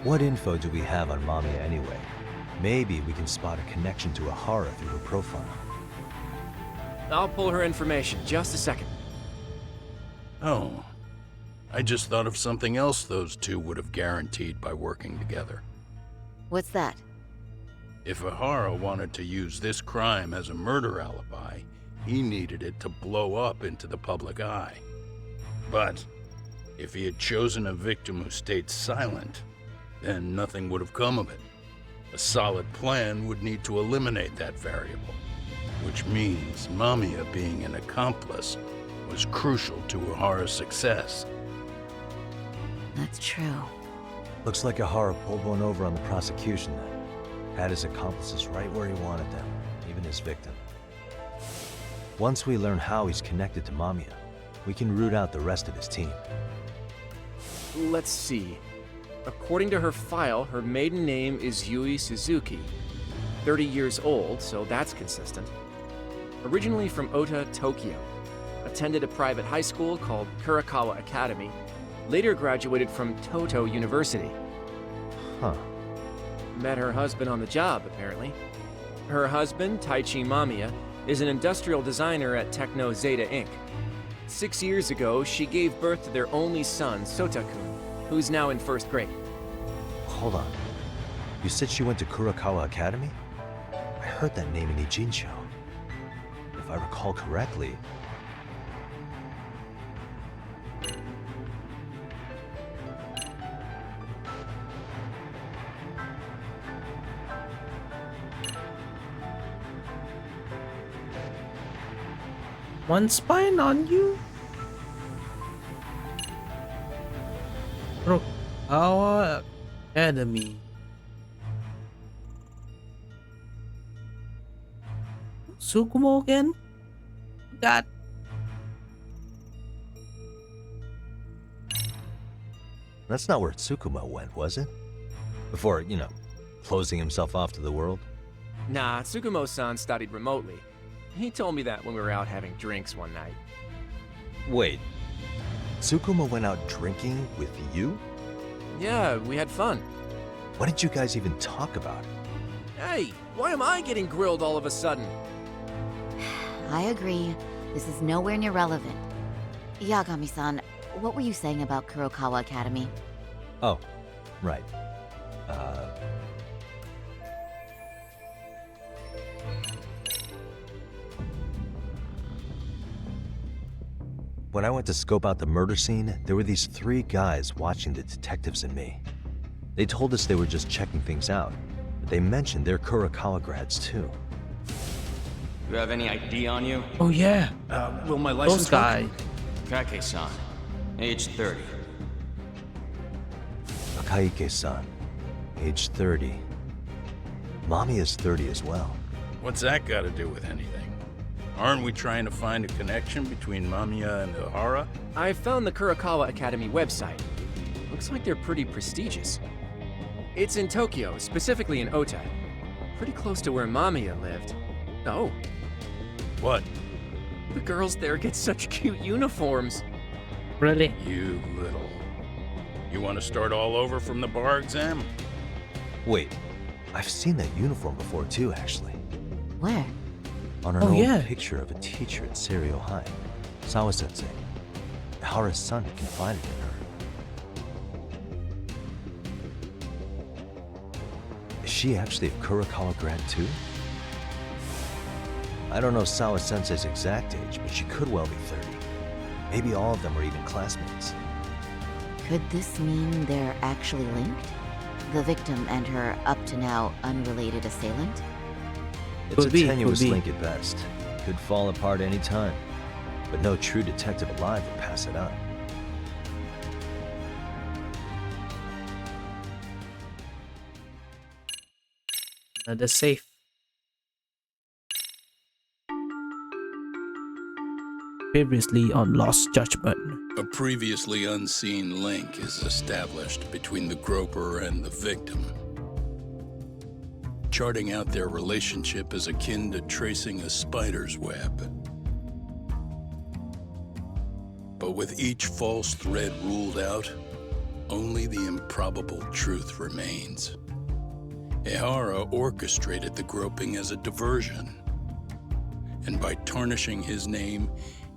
What info do we have on Mamiya anyway? Maybe we can spot a connection to Ahara through her profile. I'll pull her information. Just a second. Oh, I just thought of something else those two would have guaranteed by working together. What's that? If Ahara wanted to use this crime as a murder alibi, he needed it to blow up into the public eye. But if he had chosen a victim who stayed silent, then nothing would have come of it. A solid plan would need to eliminate that variable, which means Mamiya being an accomplice was crucial to Ahara's success. That's true. Looks like Ahara pulled one over on the prosecution then. Had his accomplices right where he wanted them, even his victim. Once we learn how he's connected to Mamiya, we can root out the rest of his team. Let's see. According to her file, her maiden name is Yui Suzuki. 30 years old, so that's consistent. Originally from Ota, Tokyo. attended a private high school called Kurakawa Academy, later graduated from Toto University. Huh. Met her husband on the job, apparently. Her husband, Taichi Mamiya, is an industrial designer at Techno Zeta Inc. 6 years ago, she gave birth to their only son, Sota-kun, who's now in first grade. Hold on. You said she went to Kurakawa Academy? I heard that name in Ijincho. If I recall correctly... One spine on you? Our Academy. Sukumo again? God. That's not where Tsukuma went, was it? Before, closing himself off to the world? Nah, Tsukumo-san studied remotely. He told me that when we were out having drinks one night. Wait. Tsukuma went out drinking with you? Yeah, we had fun. What did you guys even talk about? Hey, why am I getting grilled all of a sudden? I agree. This is nowhere near relevant. Yagami-san, what were you saying about Kurokawa Academy? Oh, right. When I went to scope out the murder scene, there were these 3 guys watching the detectives and me. They told us they were just checking things out, but they mentioned they're Kurakawa grads too. You have any ID on you? Oh yeah, Will my license those guys. Kake-san, age 30. Akaike-san, age 30. Mommy is 30 as well. What's that got to do with anything? Aren't we trying to find a connection between Mamiya and Ihara? I found the Kurakawa Academy website. Looks like they're pretty prestigious. It's in Tokyo, specifically in Ota. Pretty close to where Mamiya lived. Oh, What? the girls there get such cute uniforms. Really? You little... You want to start all over from the bar exam? Wait, I've seen that uniform before too, actually. Where? On an Oh, old yeah. picture of a teacher at Seiryo High, Sawa-Sensei. Ihara's son confided in her. Is she actually a Kurakawa grad too? I don't know Sawa-Sensei's exact age, but she could well be 30. Maybe all of them are even classmates. Could this mean they're actually linked? The victim and her up-to-now unrelated assailant? It's Could a be, tenuous could be. link at best. Could fall apart any time. But no true detective alive would pass it up. Another safe. Previously on Lost Judgment. A previously unseen link is established between the groper and the victim. Charting out their relationship is akin to tracing a spider's web. But with each false thread ruled out, only the improbable truth remains. Ihara orchestrated the groping as a diversion, and by tarnishing his name,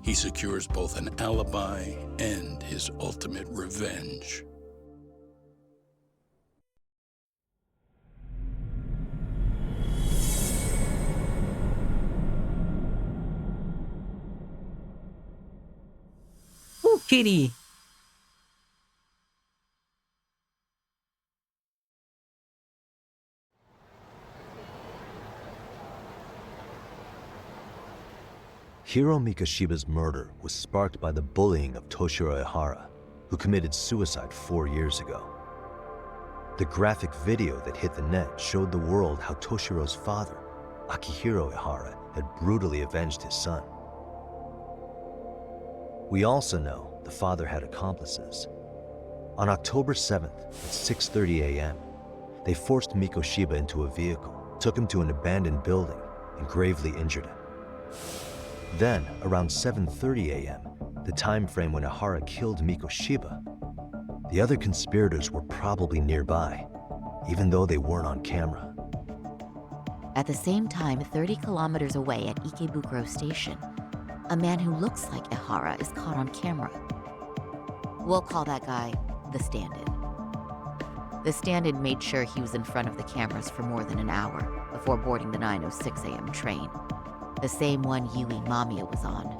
he secures both an alibi and his ultimate revenge. Ooh, kitty. Hiro Mikoshiba's murder was sparked by the bullying of Toshiro Ihara, who committed suicide 4 years ago. The graphic video that hit the net showed the world how Toshiro's father, Akihiro Ihara, had brutally avenged his son. We also know the father had accomplices. On October 7th at 6:30 a.m., they forced Mikoshiba into a vehicle, took him to an abandoned building, and gravely injured him. Then, around 7:30 a.m., the time frame when Ahara killed Mikoshiba, the other conspirators were probably nearby, even though they weren't on camera. At the same time, 30 kilometers away at Ikebukuro Station, a man who looks like Ihara is caught on camera. We'll call that guy the stand-in. The stand-in made sure he was in front of the cameras for more than an hour before boarding the 9:06 a.m. train, the same one Yui Mamiya was on.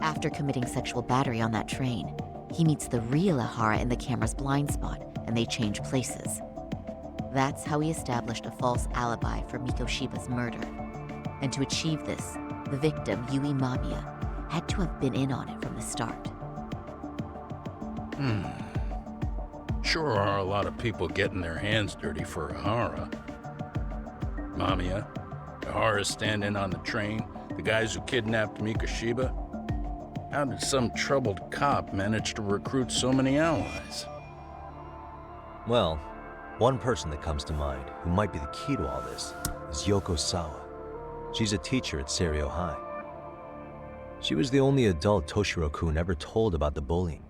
After committing sexual battery on that train, he meets the real Ihara in the camera's blind spot, and they change places. That's how he established a false alibi for Mikoshiba's murder. And to achieve this, the victim, Yui Mamiya, had to have been in on it from the start. Sure are a lot of people getting their hands dirty for Ahara. Mamiya, Ahara stand-in on the train, the guys who kidnapped Mikoshiba. How did some troubled cop manage to recruit so many allies? Well, one person that comes to mind who might be the key to all this is Yoko Sawa. She's a teacher at Seiryo High. She was the only adult Toshiro-kun ever told about the bullying,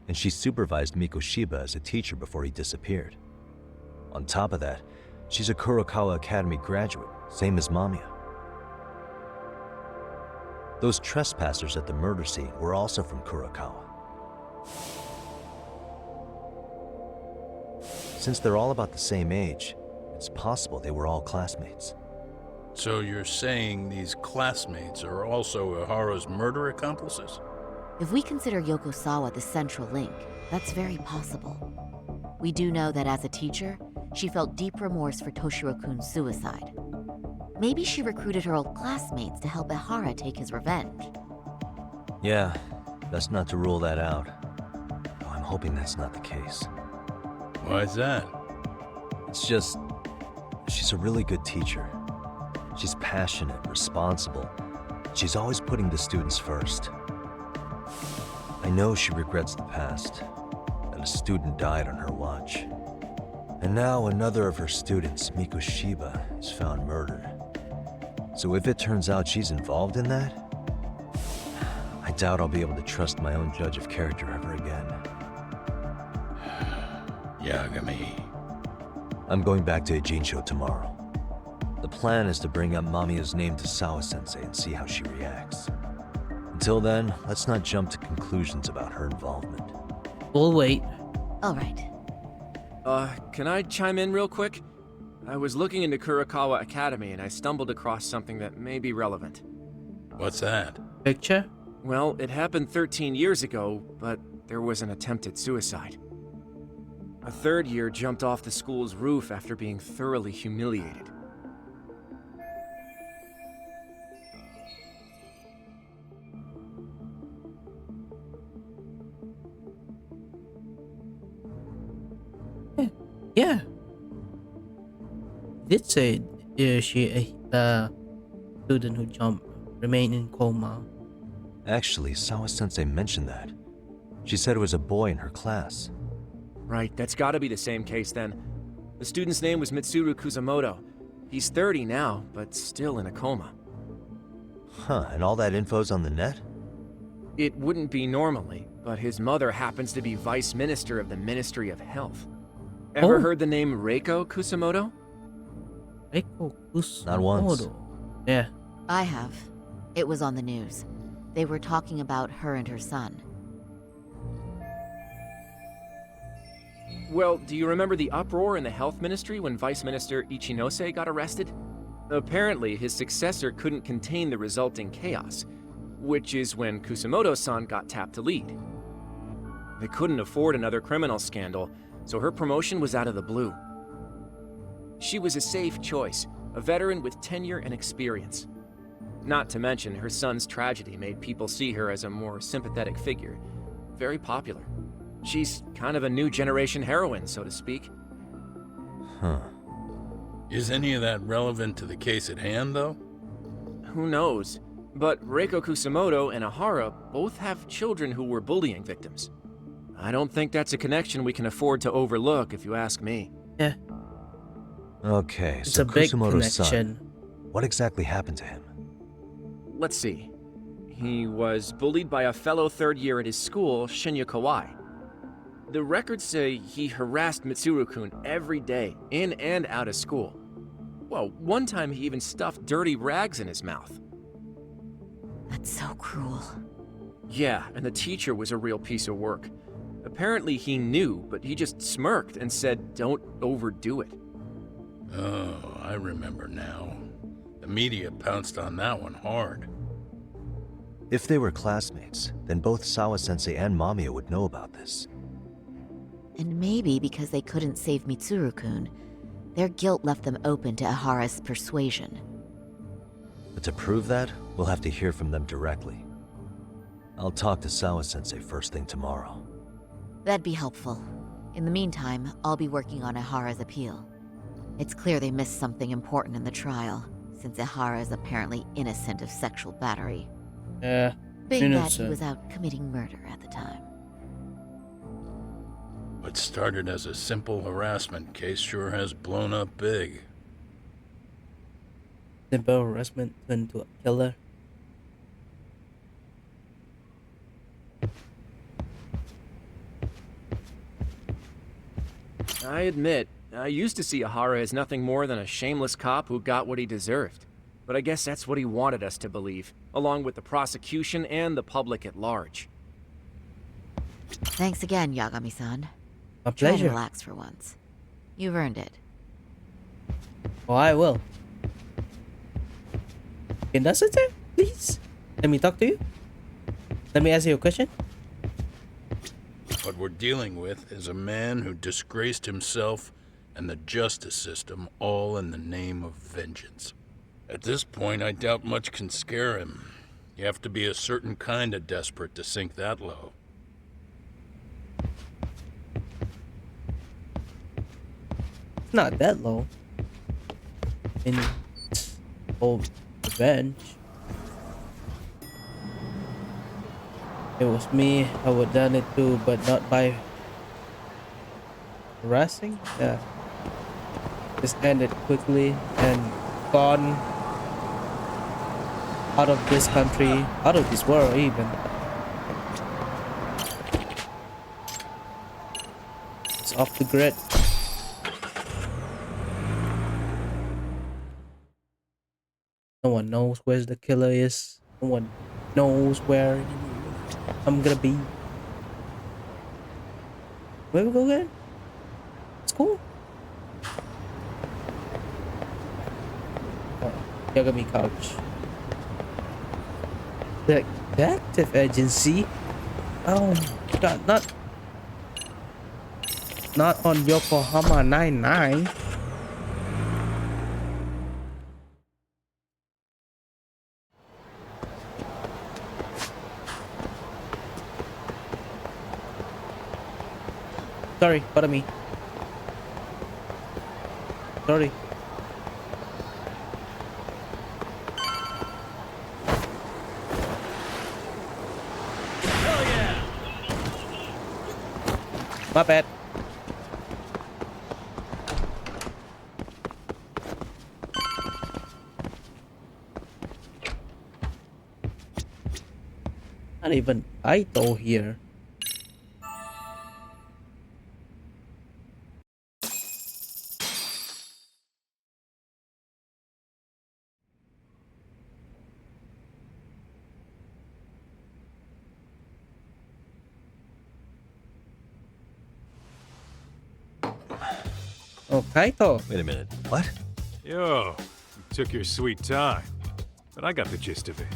and she supervised Mikoshiba as a teacher before he disappeared. On top of that, she's a Kurokawa Academy graduate, same as Mamiya. Those trespassers at the murder scene were also from Kurokawa. Since they're all about the same age, it's possible they were all classmates. So you're saying these classmates are also Ahara's murder accomplices? If we consider Yoko Sawa the central link, that's very possible. We do know that as a teacher, she felt deep remorse for Toshiro-kun's suicide. Maybe she recruited her old classmates to help Ihara take his revenge. Yeah, best not to rule that out. Though I'm hoping that's not the case. Why's that? It's just, she's a really good teacher. She's passionate, responsible. She's always putting the students first. I know she regrets the past, that a student died on her watch. And now another of her students, Mikoshiba, is found murdered. So if it turns out she's involved in that, I doubt I'll be able to trust my own judge of character ever again. Yagami. I'm going back to Ejinsho tomorrow. The plan is to bring up Mamiya's name to Sawa-Sensei and see how she reacts. Until then, let's not jump to conclusions about her involvement. We'll wait. All right. Can I chime in real quick? I was looking into Kurokawa Academy and I stumbled across something that may be relevant. What's that? Picture? Well, it happened 13 years ago, but there was an attempted suicide. A third year jumped off the school's roof after being thoroughly humiliated. Yeah. Did say she the student who jumped remained in coma. Actually, Sawa-Sensei mentioned that. She said it was a boy in her class. Right, that's gotta be the same case then. The student's name was Mitsuru Kusamoto. He's 30 now, but still in a coma. Huh, and all that info's on the net? It wouldn't be normally, but his mother happens to be Vice Minister of the Ministry of Health. Ever heard the name Reiko Kusamoto? Reiko Kusamoto. Not once. Yeah. I have. It was on the news. They were talking about her and her son. Well, do you remember the uproar in the health ministry when Vice Minister Ichinose got arrested? Apparently, his successor couldn't contain the resulting chaos, which is when Kusamoto-san got tapped to lead. They couldn't afford another criminal scandal, so her promotion was out of the blue. She was a safe choice, a veteran with tenure and experience. Not to mention, her son's tragedy made people see her as a more sympathetic figure. Very popular. She's kind of a new generation heroine, so to speak. Huh. Is any of that relevant to the case at hand, though? Who knows? But Reiko Kusamoto and Ahara both have children who were bullying victims. I don't think that's a connection we can afford to overlook, if you ask me. Yeah. Okay, It's so a big Kusamoto's connection. son. What exactly happened to him? Let's see. He was bullied by a fellow third year at his school, Shinya Kawai. The records say he harassed Mitsuru-kun every day, in and out of school. Well, one time he even stuffed dirty rags in his mouth. That's so cruel. Yeah, and the teacher was a real piece of work. Apparently he knew, but he just smirked and said, "Don't overdo it." Oh, I remember now. The media pounced on that one hard. If they were classmates, then both Sawa-Sensei and Mamiya would know about this. And maybe because they couldn't save Mitsuru-kun, their guilt left them open to Ihara's persuasion. But to prove that, we'll have to hear from them directly. I'll talk to Sawa-Sensei first thing tomorrow. That'd be helpful. In the meantime, I'll be working on Ihara's appeal. It's clear they missed something important in the trial, since Ihara is apparently innocent of sexual battery. Yeah. Being that he innocent. was out committing murder at the time. What started as a simple harassment case sure has blown up big. Simple harassment turned to a killer. I admit, I used to see Ihara as nothing more than a shameless cop who got what he deserved. But I guess that's what he wanted us to believe, along with the prosecution and the public at large. Thanks again, Yagami-san. My Try and pleasure. relax for once. You've earned it. Oh, I will. Okay, that's it, sir. Please. Let me talk to you. Let me ask you a question. What we're dealing with is a man who disgraced himself and the justice system, all in the name of vengeance. At this point, I doubt much can scare him. You have to be a certain kind of desperate to sink that low. It's not that low. In old revenge. It was me, I would done it too, but not by harassing. Yeah. Just ended quickly and gone out of this country, out of this world even. It's off the grid. No one knows where the killer is. No one knows where I'm gonna be. Where we go again? It's cool. Oh, Yagami couch. The detective agency? Oh my god, not on Yokohama 99. Sorry, pardon me. Sorry. My bad. Not even Aito here. Oh, Kaito. Wait a minute. What? Yo, you took your sweet time. But I got the gist of it.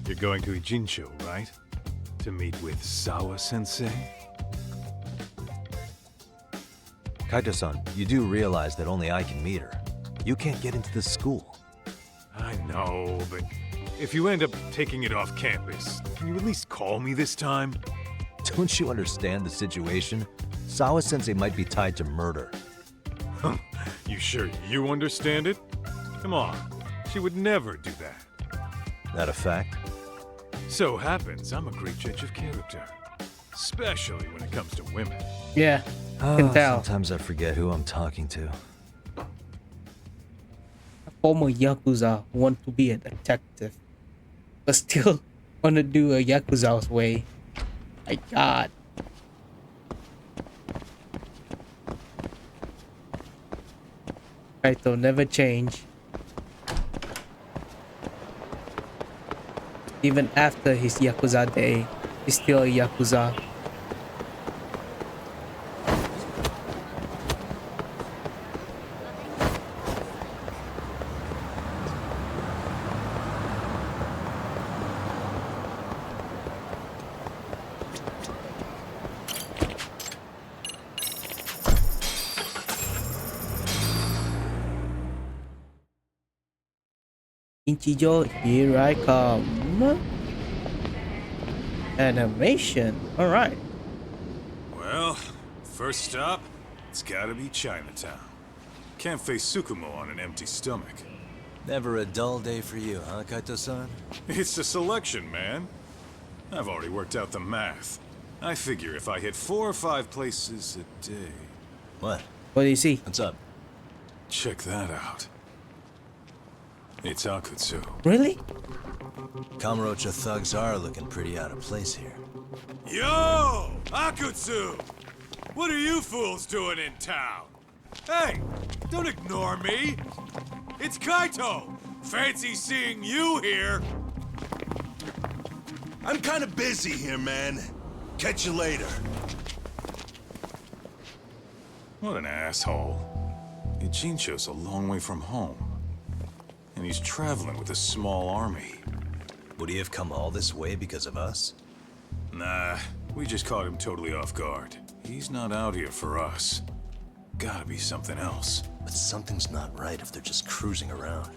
You're going to Ijincho, right? To meet with Sawa-Sensei? Kaito-san, you do realize that only I can meet her. You can't get into this school. I know, but if you end up taking it off campus, can you at least call me this time? Don't you understand the situation? Sawa-Sensei might be tied to murder. You sure you understand it? Come on, she would never do that. That a fact? So happens I'm a great judge of character. Especially when it comes to women. Yeah, can tell. Sometimes I forget who I'm talking to. A former Yakuza who want to be a detective, but still Wanna do a Yakuza's way. My God. Kaito never change. Even after his Yakuza day, he's still a Yakuza. Ichijo, here I come. Animation. Alright. Well, first stop, it's gotta be Chinatown. Can't face Tsukumo on an empty stomach. Never a dull day for you, huh, Kaito-san? It's the selection, man. I've already worked out the math. I figure if I hit 4 or 5 places a day... What? What do you see? What's up? Check that out. It's Akutsu. Really? Kamurocho thugs are looking pretty out of place here. Yo! Akutsu! What are you fools doing in town? Hey! Don't ignore me! It's Kaito! Fancy seeing you here! I'm kinda busy here, man. Catch you later. What an asshole. Ijincho's a long way from home. And he's traveling with a small army. Would he have come all this way because of us? Nah, we just caught him totally off guard. He's not out here for us. Gotta be something else. But something's not right if they're just cruising around.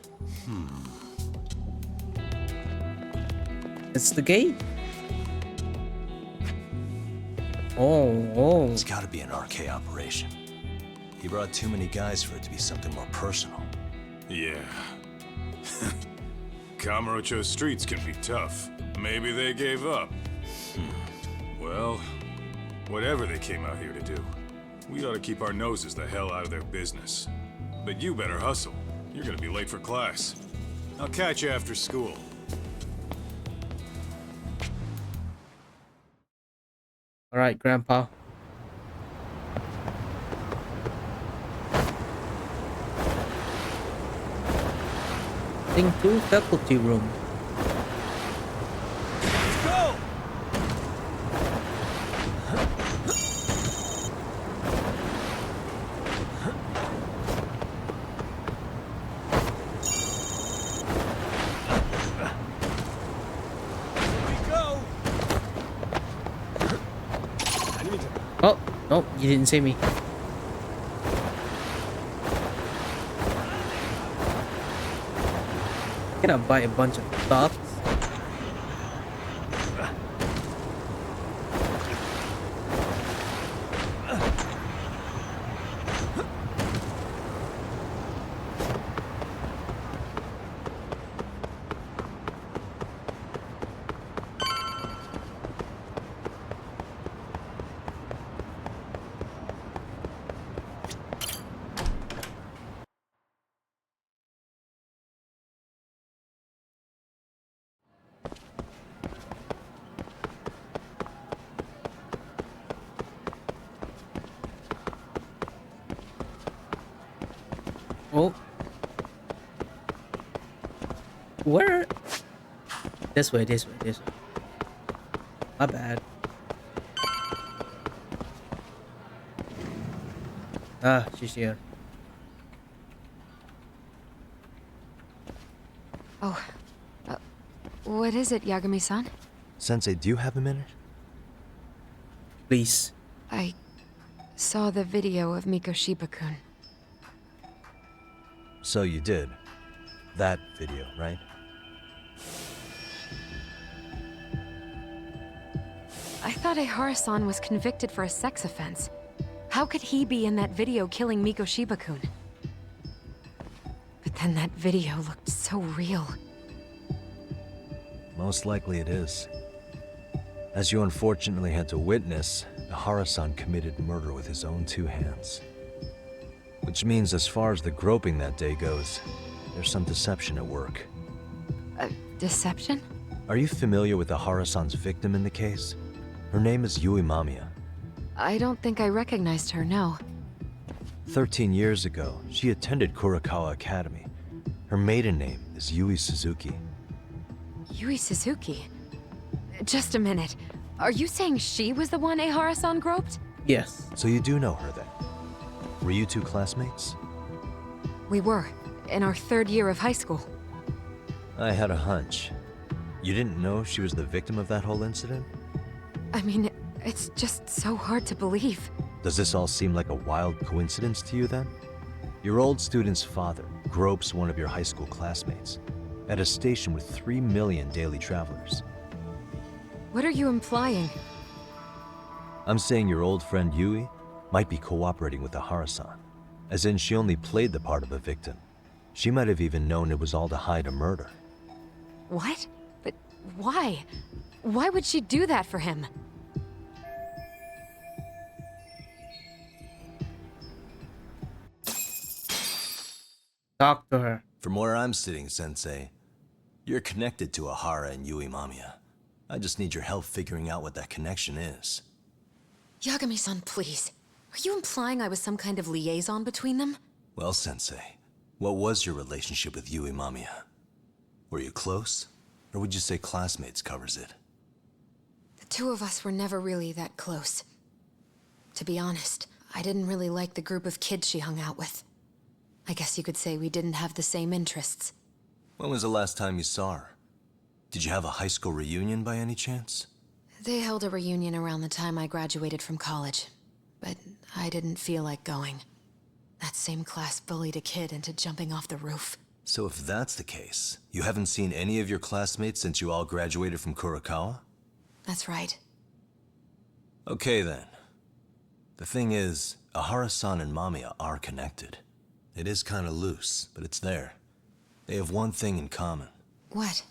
It's the gate. Oh. It's gotta be an RK operation. He brought too many guys for it to be something more personal. Yeah. Kamurocho streets can be tough. Maybe they gave up. Well, whatever they came out here to do, we ought to keep our noses the hell out of their business. But you better hustle. You're gonna be late for class. I'll catch you after school. Alright, Grandpa. Thing 2, faculty room. Let's go! Here we go! Oh, no, you didn't see me. Can I buy a bunch of stuff? Oh. Where? This way, this way, this way. My bad. Ah, she's here. Oh, what is it, Yagami-san? Sensei, do you have a minute? Please. I saw the video of Mikoshiba-kun. So you did. That video, right? I thought Ihara-san was convicted for a sex offense. How could he be in that video killing Mikoshiba-kun? But then that video looked so real. Most likely it is. As you unfortunately had to witness, Ihara-san committed murder with his own 2 hands. Which means as far as the groping that day goes, there's some deception at work. Deception? Are you familiar with the Harasan's victim in the case? Her name is Yui Mamiya. I don't think I recognized her, no. 13 years ago, she attended Kurakawa Academy. Her maiden name is Yui Suzuki. Yui Suzuki? Just a minute. Are you saying she was the one Ehara-san groped? Yes. So you do know her then? Were you two classmates? We were, in our 3rd year of high school. I had a hunch. You didn't know she was the victim of that whole incident? I mean, it's just so hard to believe. Does this all seem like a wild coincidence to you then? Your old student's father gropes one of your high school classmates at a station with 3 million daily travelers. What are you implying? I'm saying your old friend Yui might be cooperating with the Harasan, as in she only played the part of a victim. She might have even known it was all to hide a murder. What? But why? Why would she do that for him? Talk to her. From where I'm sitting, Sensei, you're connected to Ahara and Yui Mamiya. I just need your help figuring out what that connection is. Yagami-san, please. Are you implying I was some kind of liaison between them? Well, Sensei, what was your relationship with Yui Mamiya? Were you close? Or would you say classmates covers it? The two of us were never really that close. To be honest, I didn't really like the group of kids she hung out with. I guess you could say we didn't have the same interests. When was the last time you saw her? Did you have a high school reunion by any chance? They held a reunion around the time I graduated from college, but I didn't feel like going. That same class bullied a kid into jumping off the roof. So if that's the case, you haven't seen any of your classmates since you all graduated from Kurakawa? That's right. Okay then. The thing is, Ahara-san and Mamiya are connected. It is kinda loose, but it's there. They have one thing in common. What?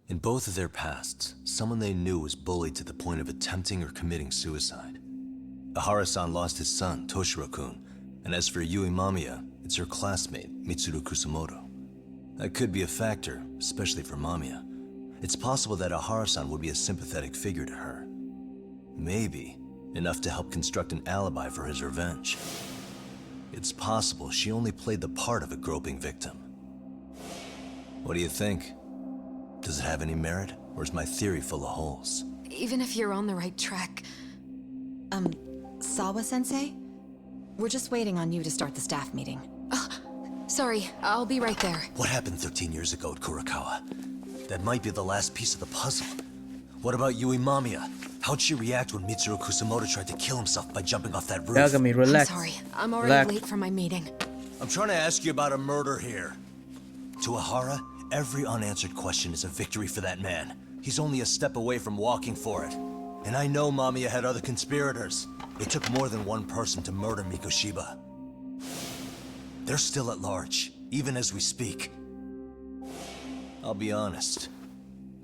In both of their pasts, someone they knew was bullied to the point of attempting or committing suicide. Ahara-san lost his son, Toshiro-kun, and as for Yui Mamiya, it's her classmate, Mitsuru Kusamoto. That could be a factor, especially for Mamiya. It's possible that Ahara-san would be a sympathetic figure to her. Maybe enough to help construct an alibi for his revenge. It's possible she only played the part of a groping victim. What do you think? Does it have any merit, or is my theory full of holes? Even if you're on the right track... Sawa-Sensei? We're just waiting on you to start the staff meeting. Sorry, I'll be right there. What happened 13 years ago at Kurakawa? That might be the last piece of the puzzle. What about Yui Mamiya? How'd she react when Mitsuru Kusamoto tried to kill himself by jumping off that roof? Yagami, relax. I'm sorry, I'm already Relax. late for my meeting. I'm trying to ask you about a murder here. To Ahara, every unanswered question is a victory for that man. He's only a step away from walking for it. And I know Mamiya had other conspirators. It took more than one person to murder Mikoshiba. They're still at large, even as we speak. I'll be honest.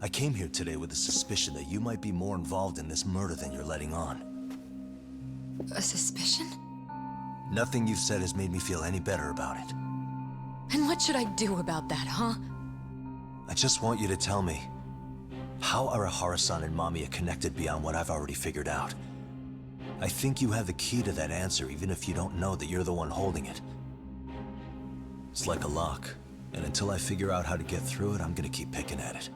I came here today with a suspicion that you might be more involved in this murder than you're letting on. A suspicion? Nothing you've said has made me feel any better about it. And what should I do about that, huh? I just want you to tell me, how are Ahara-san and Mamiya connected beyond what I've already figured out? I think you have the key to that answer, even if you don't know that you're the one holding it. It's like a lock, and until I figure out how to get through it, I'm gonna keep picking at it.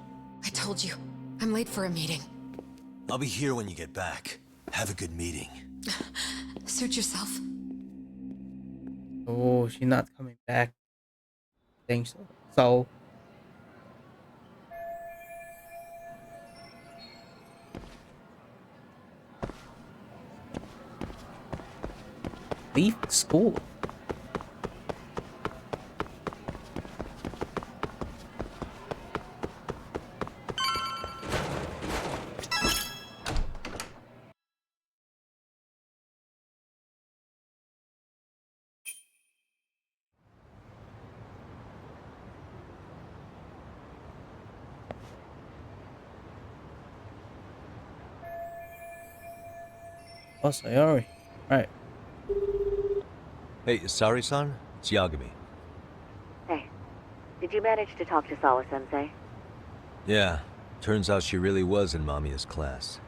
I told you, I'm late for a meeting. I'll be here when you get back. Have a good meeting. Suit yourself. Oh, she's not coming back. Think so. So leave school. Oh, Sayori. Right. Hey, Sari-san? It's Yagami. Hey, did you manage to talk to Sawa-Sensei? Yeah, Turns out she really was in Mamiya's class,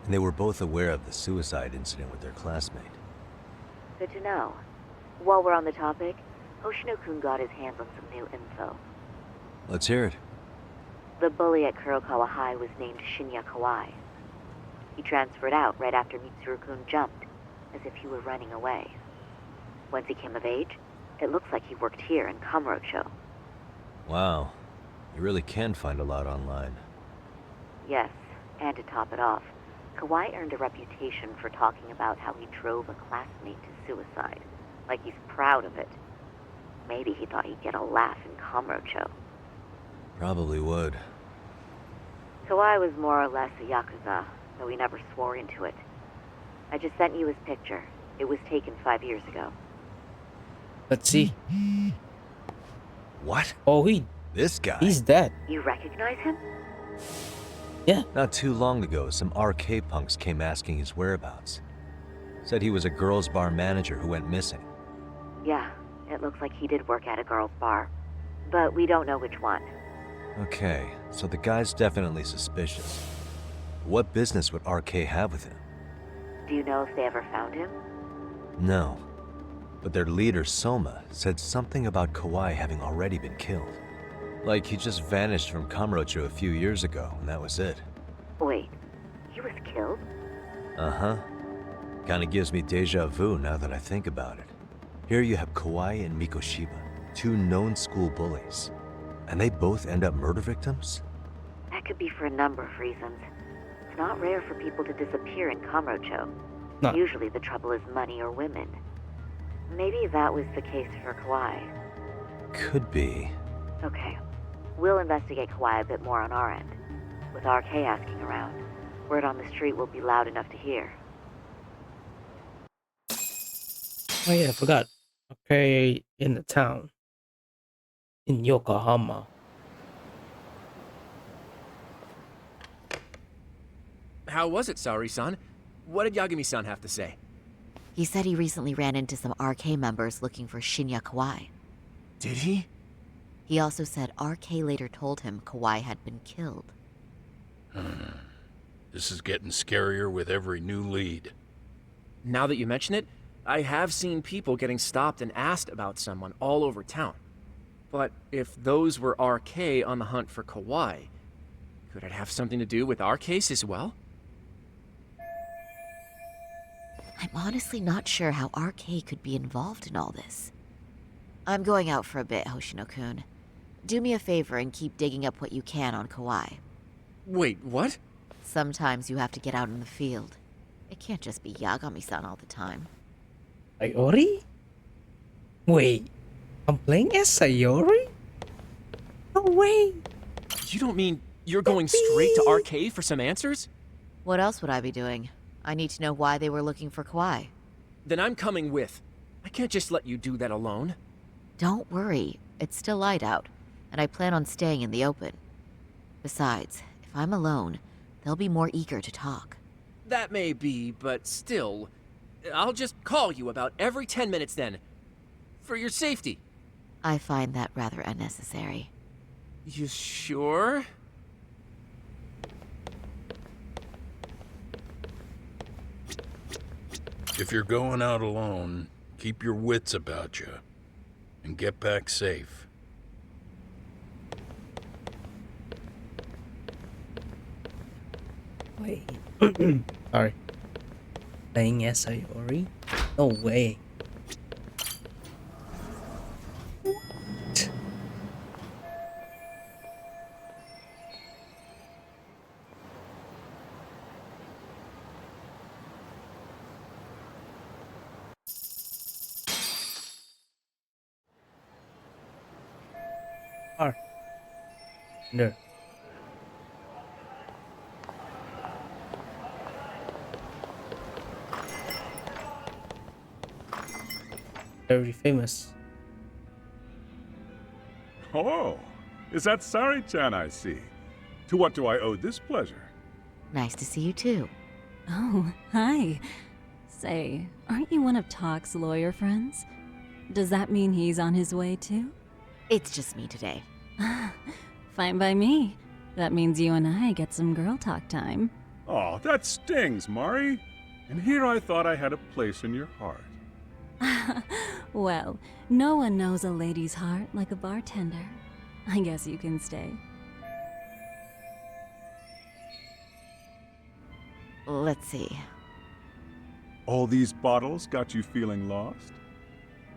and they were both aware of the suicide incident with their classmate. Good to know. While we're on the topic, Hoshino-kun got his hands on some new info. Let's hear it. The bully at Kurokawa High was named Shinya Kawai. He transferred out right after Mitsuru-kun jumped, as if he were running away. Once he came of age, it looks like he worked here in Kamurocho. Wow. You really can find a lot online. Yes, and to top it off, Kawai earned a reputation for talking about how he drove a classmate to suicide, like he's proud of it. Maybe he thought he'd get a laugh in Kamurocho. Probably would. Kawai was more or less a Yakuza, though he never swore into it. I just sent you his picture. It was taken 5 years ago. Let's see. What? Oh, This guy? he's dead. You recognize him? Yeah. Not too long ago, some RK punks came asking his whereabouts. Said he was a girls' bar manager who went missing. Yeah, it looks like he did work at a girl's bar. But we don't know which one. Okay, so the guy's definitely suspicious. What business would RK have with him? Do you know if they ever found him? No. But their leader, Soma, said something about Kawai having already been killed. Like he just vanished from Kamurocho a few years ago, and that was it. Wait, he was killed? Uh-huh. Kinda gives me deja vu now that I think about it. Here you have Kawai and Mikoshiba, two known school bullies. And they both end up murder victims? That could be for a number of reasons. It's not rare for people to disappear in Kamurocho. No. Usually the trouble is money or women. Maybe that was the case for Kawai. Could be. Okay. We'll investigate Kawai a bit more on our end. With RK asking around, word on the street will be loud enough to hear. Oh yeah, I forgot. Okay, in the town. In Yokohama. How was it, Saori-san? What did Yagami-san have to say? He said he recently ran into some RK members looking for Shinya Kawai. Did he? He also said RK later told him Kawai had been killed. This is getting scarier with every new lead. Now that you mention it, I have seen people getting stopped and asked about someone all over town. But if those were RK on the hunt for Kawai, could it have something to do with our case as well? I'm honestly not sure how RK could be involved in all this. I'm going out for a bit, Hoshino-kun. Do me a favor and keep digging up what you can on Kawai. Wait, what? Sometimes you have to get out in the field. It can't just be Yagami-san all the time. Sayori? Wait, I'm playing as Sayori? No way. You don't mean you're going straight to RK for some answers? What else would I be doing? I need to know why they were looking for Kawai. Then I'm coming with. I can't just let you do that alone. Don't worry, it's still light out, and I plan on staying in the open. Besides, if I'm alone, they'll be more eager to talk. That may be, but still, I'll just call you about every 10 minutes then. For your safety. I find that rather unnecessary. You sure? If you're going out alone, keep your wits about you. And get back safe. Wait. Sorry. Playing as Sayori? No way. No. Very famous. Oh, is that Sari-chan I see? To what do I owe this pleasure? Nice to see you too. Oh, hi. Say, aren't you one of Talk's lawyer friends? Does that mean he's on his way too? It's just me today. Fine by me. That means you and I get some girl talk time. Oh, that stings, Mari. And here I thought I had a place in your heart. Well, no one knows a lady's heart like a bartender. I guess you can stay. Let's see. All these bottles got you feeling lost?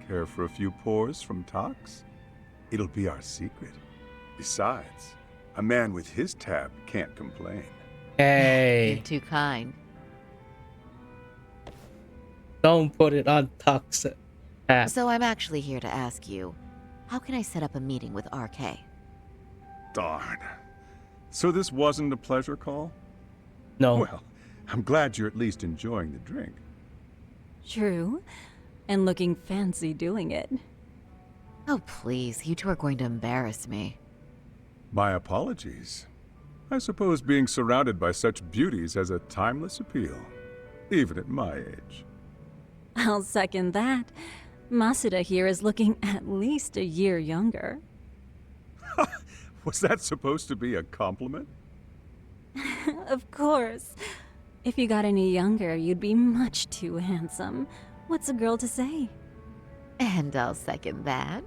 Care for a few pours from Tox? It'll be our secret. Besides, a man with his tab can't complain. Hey, You're too kind. don't put it on toxic. So I'm actually here to ask you, how can I set up a meeting with RK? Darn. So this wasn't a pleasure call? No. Well, I'm glad you're at least enjoying the drink. True. And looking fancy doing it. Oh, please. You two are going to embarrass me. My apologies. I suppose being surrounded by such beauties has a timeless appeal, even at my age. I'll second that. Masuda here is looking at least a year younger. Was that supposed to be a compliment? Of course. If you got any younger, you'd be much too handsome. What's a girl to say? And I'll second that.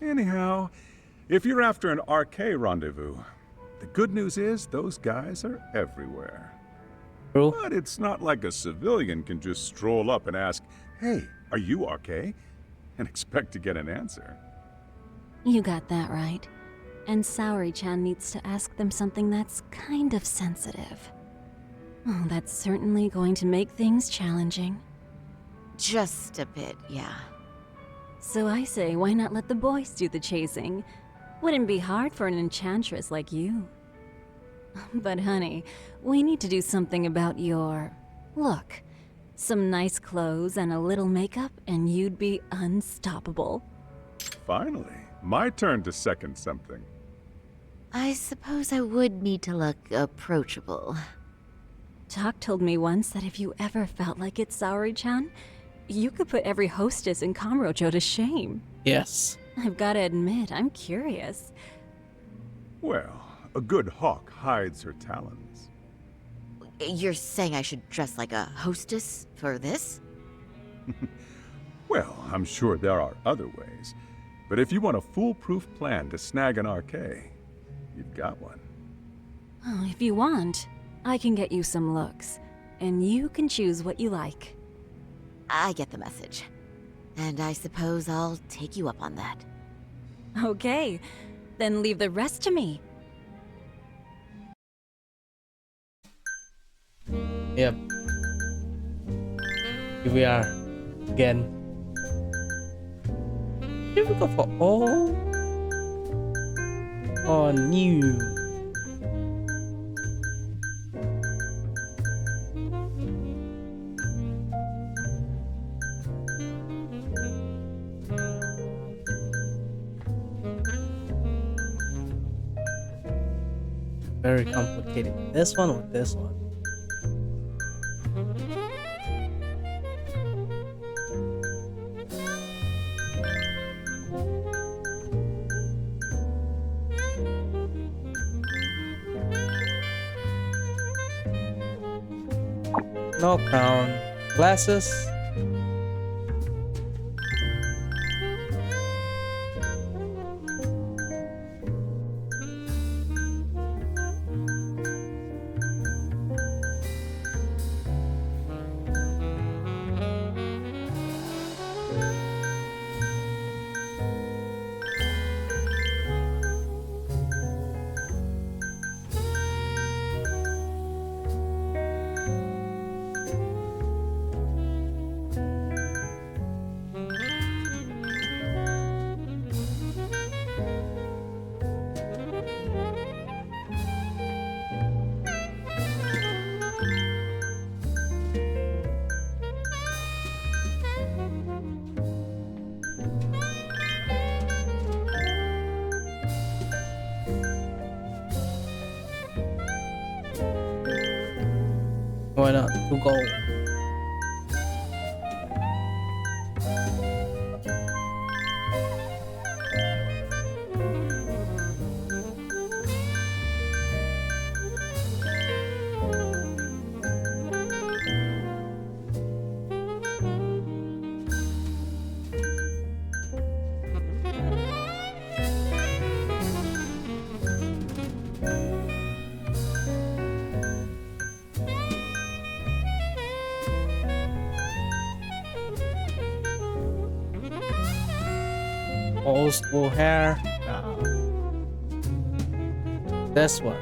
Anyhow, if you're after an RK rendezvous, the good news is those guys are everywhere. True. But it's not like a civilian can just stroll up and ask, "Hey, are you RK?" and expect to get an answer. You got that right. And Saori-chan needs to ask them something that's kind of sensitive. Oh, that's certainly going to make things challenging. Just a bit, yeah. So I say, why not let the boys do the chasing? Wouldn't be hard for an enchantress like you. But honey, we need to do something about your look. Some nice clothes and a little makeup, and you'd be unstoppable. Finally, my turn to second something. I suppose I would need to look approachable. Talk told me once that if you ever felt like it, Saori-chan, you could put every hostess in Kamurocho to shame. Yes. I've gotta admit, I'm curious. Well, a good hawk hides her talons. You're saying I should dress like a hostess for this? Well, I'm sure there are other ways. But if you want a foolproof plan to snag an RK, you've got one. Oh, if you want, I can get you some looks, and you can choose what you like. I get the message. And I suppose I'll take you up on that. Okay, then leave the rest to me. Yep. Here we are. Again. Here we go for all. Oh, new. Very complicated. This one or this one? No crown. Glasses. Why not? To go. Old school hair. Nah. This one.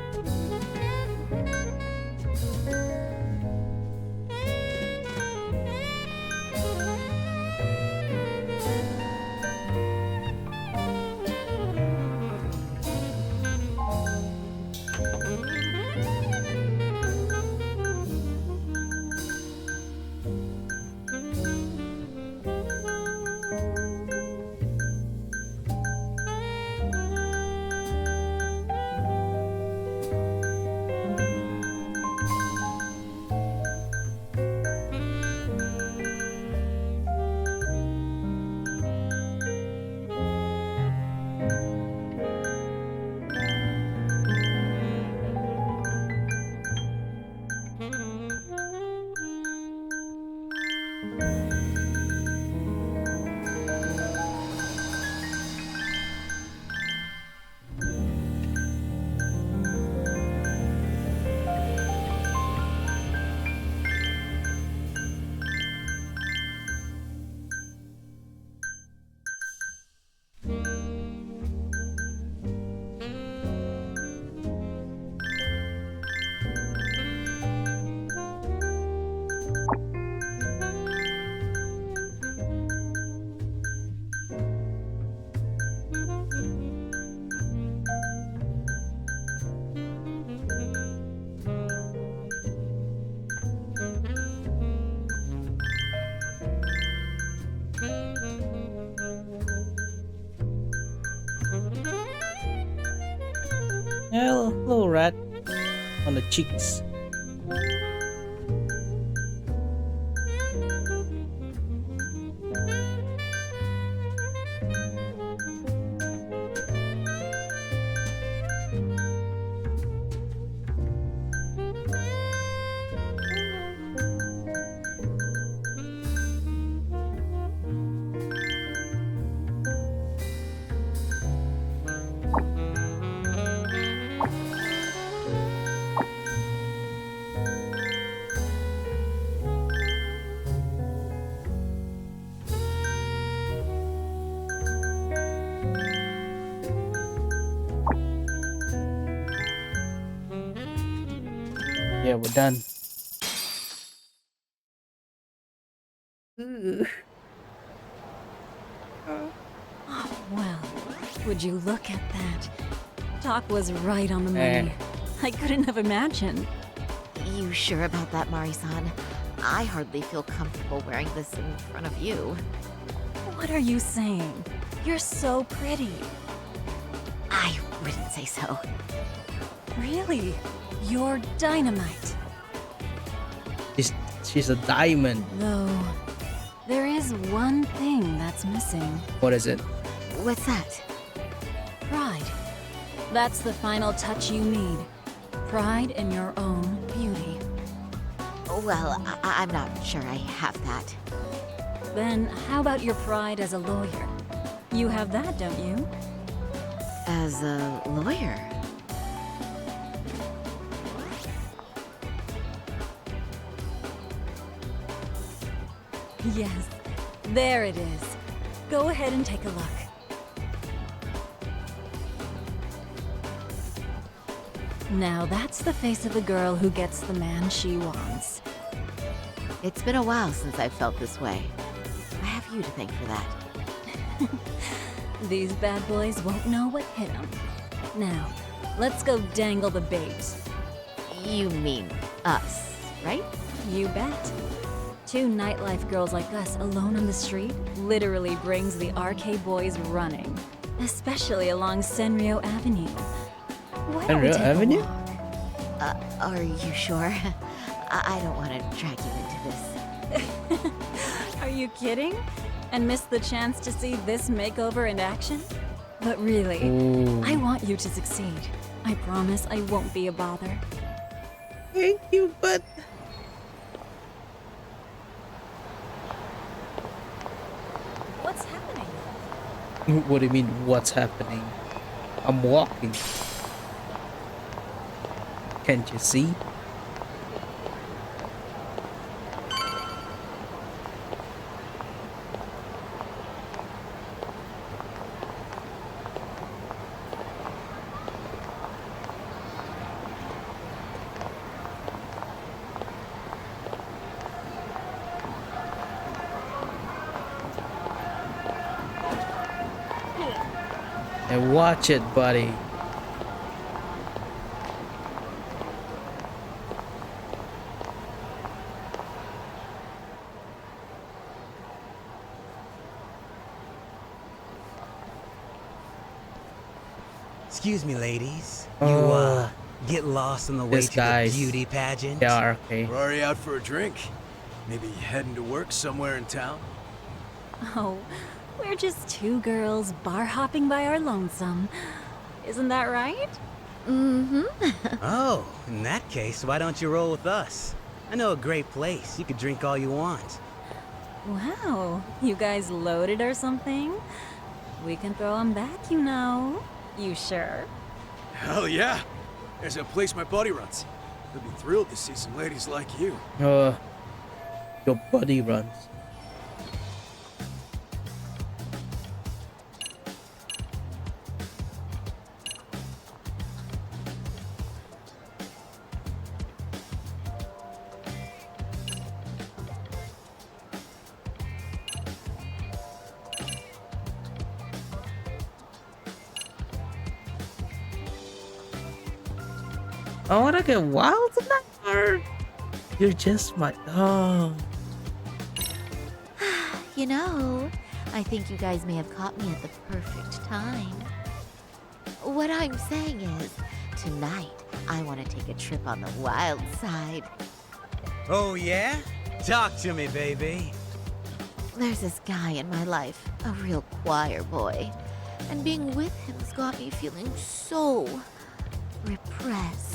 Yeah, a little red on the cheeks. Yeah, we're done. Well, would you look at that? Doc was right on the money. I couldn't have imagined. You sure about that, Mari-san? I hardly feel comfortable wearing this in front of you. What are you saying? You're so pretty. I wouldn't say so. Really? You're dynamite. She's a diamond. Though, there is one thing that's missing. What is it? What's that? Pride. That's the final touch you need. Pride in your own beauty. Well, I'm not sure I have that. Then how about your pride as a lawyer? You have that, don't you? As a lawyer? Yes, there it is. Go ahead and take a look. Now that's the face of a girl who gets the man she wants. It's been a while since I've felt this way. I have you to thank for that. These bad boys won't know what hit them. Now, let's go dangle the bait. You mean us, right? You bet. Two nightlife girls like us alone on the street literally brings the RK boys running. Especially along Senryo Avenue. Why don't we Senryo take Avenue? a walk? Are you sure? I don't want to drag you into this. Are you kidding? And miss the chance to see this makeover in action? But really, I want you to succeed. I promise I won't be a bother. Thank you, but... What's happening? What do you mean, what's happening? I'm walking. Can't you see? And watch it, buddy. Excuse me, ladies. Oh, Get lost on the way this to guy's- the beauty pageant? Yeah, okay. We're already out for a drink. Maybe heading to work somewhere in town. Oh, we're just two girls bar hopping by our lonesome. Isn't that right? Mm-hmm. Oh, in that case, why don't you roll with us? I know a great place. You could drink all you want. Wow, you guys loaded or something? We can throw them back, you know. You sure? Hell yeah! There's a place my buddy runs. He'll be thrilled to see some ladies like you. Your buddy runs. I wanna get wild tonight, or you're just my dog. You know, I think you guys may have caught me at the perfect time. What I'm saying is, tonight, I want to take a trip on the wild side. Oh, yeah? Talk to me, baby. There's this guy in my life, a real choir boy. And being with him's got me feeling so repressed.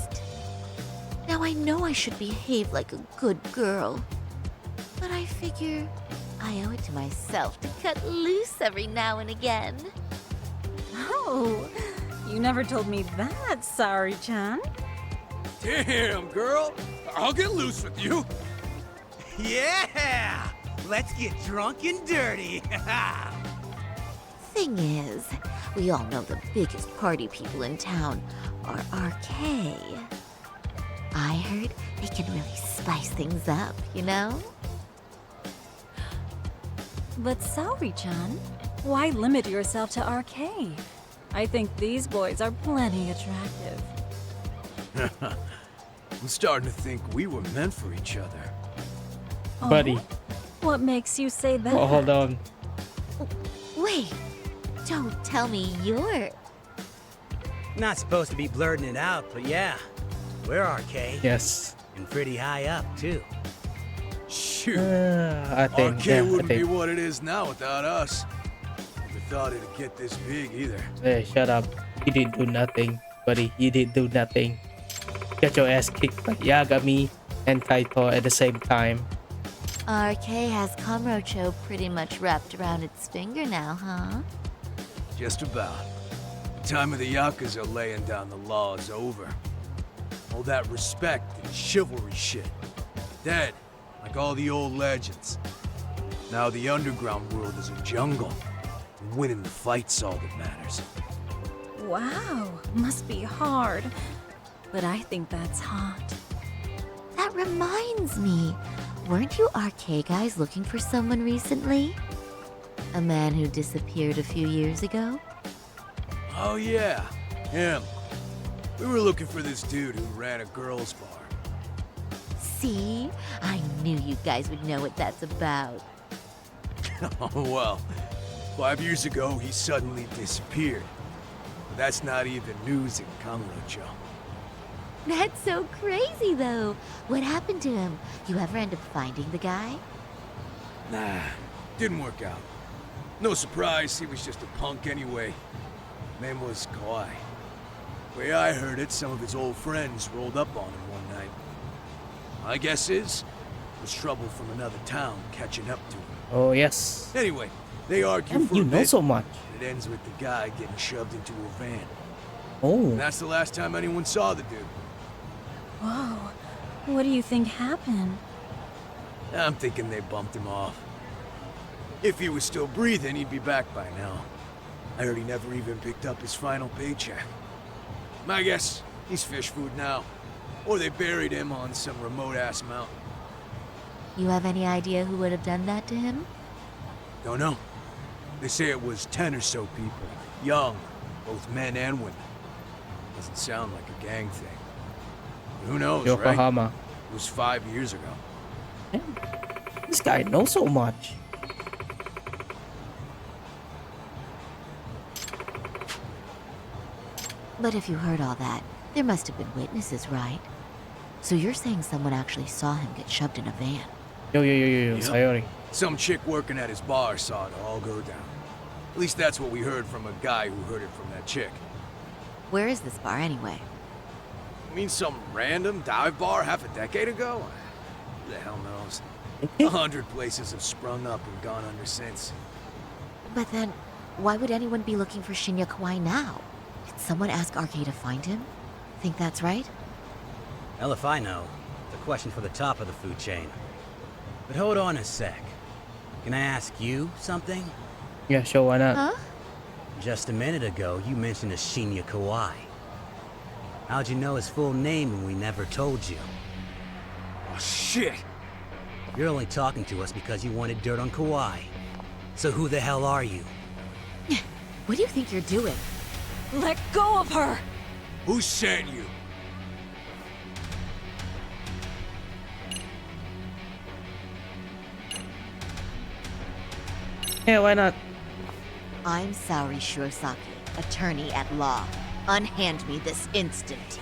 Now I know I should behave like a good girl, but I figure I owe it to myself to cut loose every now and again. Oh, you never told me that, Sari-chan. Damn, girl! I'll get loose with you. Yeah! Let's get drunk and dirty. Thing is, we all know the biggest party people in town are RK. I heard they can really spice things up, you know? But Saori-chan, why limit yourself to RK? I think these boys are plenty attractive. I'm starting to think we were meant for each other. Buddy. What makes you say that? Oh, hold on. Wait, don't tell me you're... Not supposed to be blurting it out, but yeah. We're RK. Yes. And pretty high up, too. Shoot. I think, RK yeah, I wouldn't be think. what it is now without us. Never thought it'd get this big either. Hey, shut up. You didn't do nothing, buddy. You didn't do nothing. Get your ass kicked by Yagami and Kaito at the same time. RK has Kamurocho pretty much wrapped around its finger now, huh? Just about. The time of the Yakuza laying down the law is over. All that respect and chivalry shit. Dead, like all the old legends. Now the underground world is a jungle. And winning the fight's all that matters. Wow, must be hard. But I think that's hot. That reminds me. Weren't you RK guys looking for someone recently? A man who disappeared a few years ago? Oh yeah, him. We were looking for this dude who ran a girls' bar. See? I knew you guys would know what that's about. Oh well, 5 years ago he suddenly disappeared. But that's not even news in Kamurocho. That's so crazy, though. What happened to him? You ever end up finding the guy? Nah, didn't work out. No surprise, he was just a punk anyway. Name was Kawhi. Way I heard it, some of his old friends rolled up on him one night. My guess is, it was trouble from another town catching up to him. Oh, yes. Anyway, they argue Damn, for you a know bit, so much. and it ends with the guy getting shoved into a van. Oh. And that's the last time anyone saw the dude. Whoa, what do you think happened? I'm thinking they bumped him off. If he was still breathing, he'd be back by now. I heard he never even picked up his final paycheck. My guess, he's fish food now. Or they buried him on some remote-ass mountain. You have any idea who would have done that to him? Don't know. They say it was 10 or so people. Young, Both men and women. Doesn't sound like a gang thing. But who knows, Yokohama. right? It was 5 years ago. Damn. This guy knows so much. But if you heard all that, there must have been witnesses, right? So you're saying someone actually saw him get shoved in a van? Yo, Yep. Sayori. Some chick working at his bar saw it all go down. At least that's what we heard from a guy who heard it from that chick. Where is this bar anyway? You mean some random dive bar half a decade ago? Who the hell knows? 100 places have sprung up and gone under since. But then, why would anyone be looking for Shinya Kawai now? Did someone ask RK to find him? Think that's right? Hell if I know. It's a question for the top of the food chain. But hold on a sec. Can I ask you something? Yeah, sure, why not? Huh? Just a minute ago, you mentioned a Shinya Kawai. How'd you know his full name when we never told you? Oh, shit! You're only talking to us because you wanted dirt on Kawai. So who the hell are you? What do you think you're doing? Let go of her! Who sent you? Yeah, why not? I'm Saori Shirosaki, attorney at law. Unhand me this instant.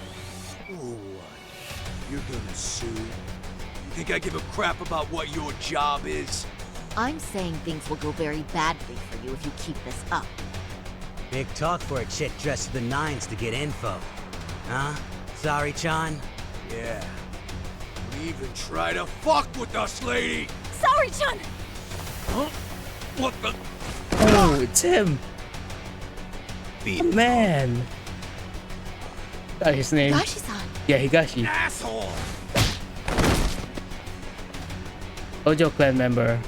Oh, what? You're gonna sue? You think I give a crap about what your job is? I'm saying things will go very badly for you if you keep this up. Big talk for a chick dressed to the nines to get info. Huh? Sorry-chan? Yeah. Don't even try to fuck with us, lady! Sorry-chan! Huh? What the? Oh, it's him. Man. Got his name. Higashi-san. Yeah, Higashi. Asshole! Ojo clan member.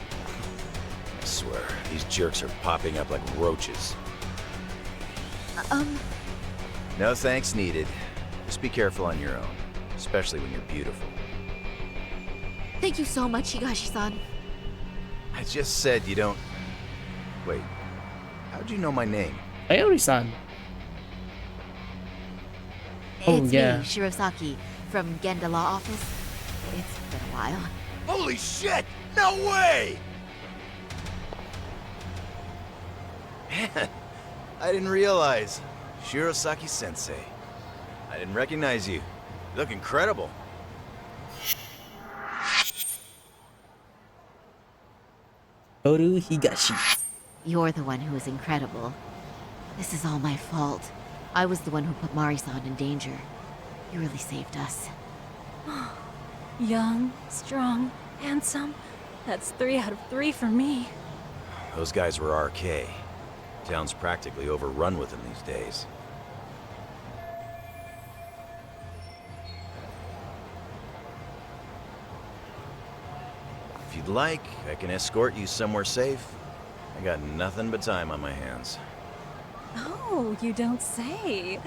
I swear, these jerks are popping up like roaches. No thanks needed. Just be careful on your own, especially when you're beautiful. Thank you so much, Higashi-san. I just said you don't... Wait, how'd you know my name? Sayori-san. Oh, It's yeah. me, Shirosaki, from Genda Law Office. It's been a while. Holy shit! No way! Man, I didn't realize. Shirosaki-sensei. I didn't recognize you. You look incredible. Toru Higashi. You're the one who is incredible. This is all my fault. I was the one who put Mari-san in danger. You really saved us. Young, strong, handsome. That's 3 out of 3 for me. Those guys were RK. Town's practically overrun with them these days. If you'd like, I can escort you somewhere safe. I got nothing but time on my hands. Oh, you don't say.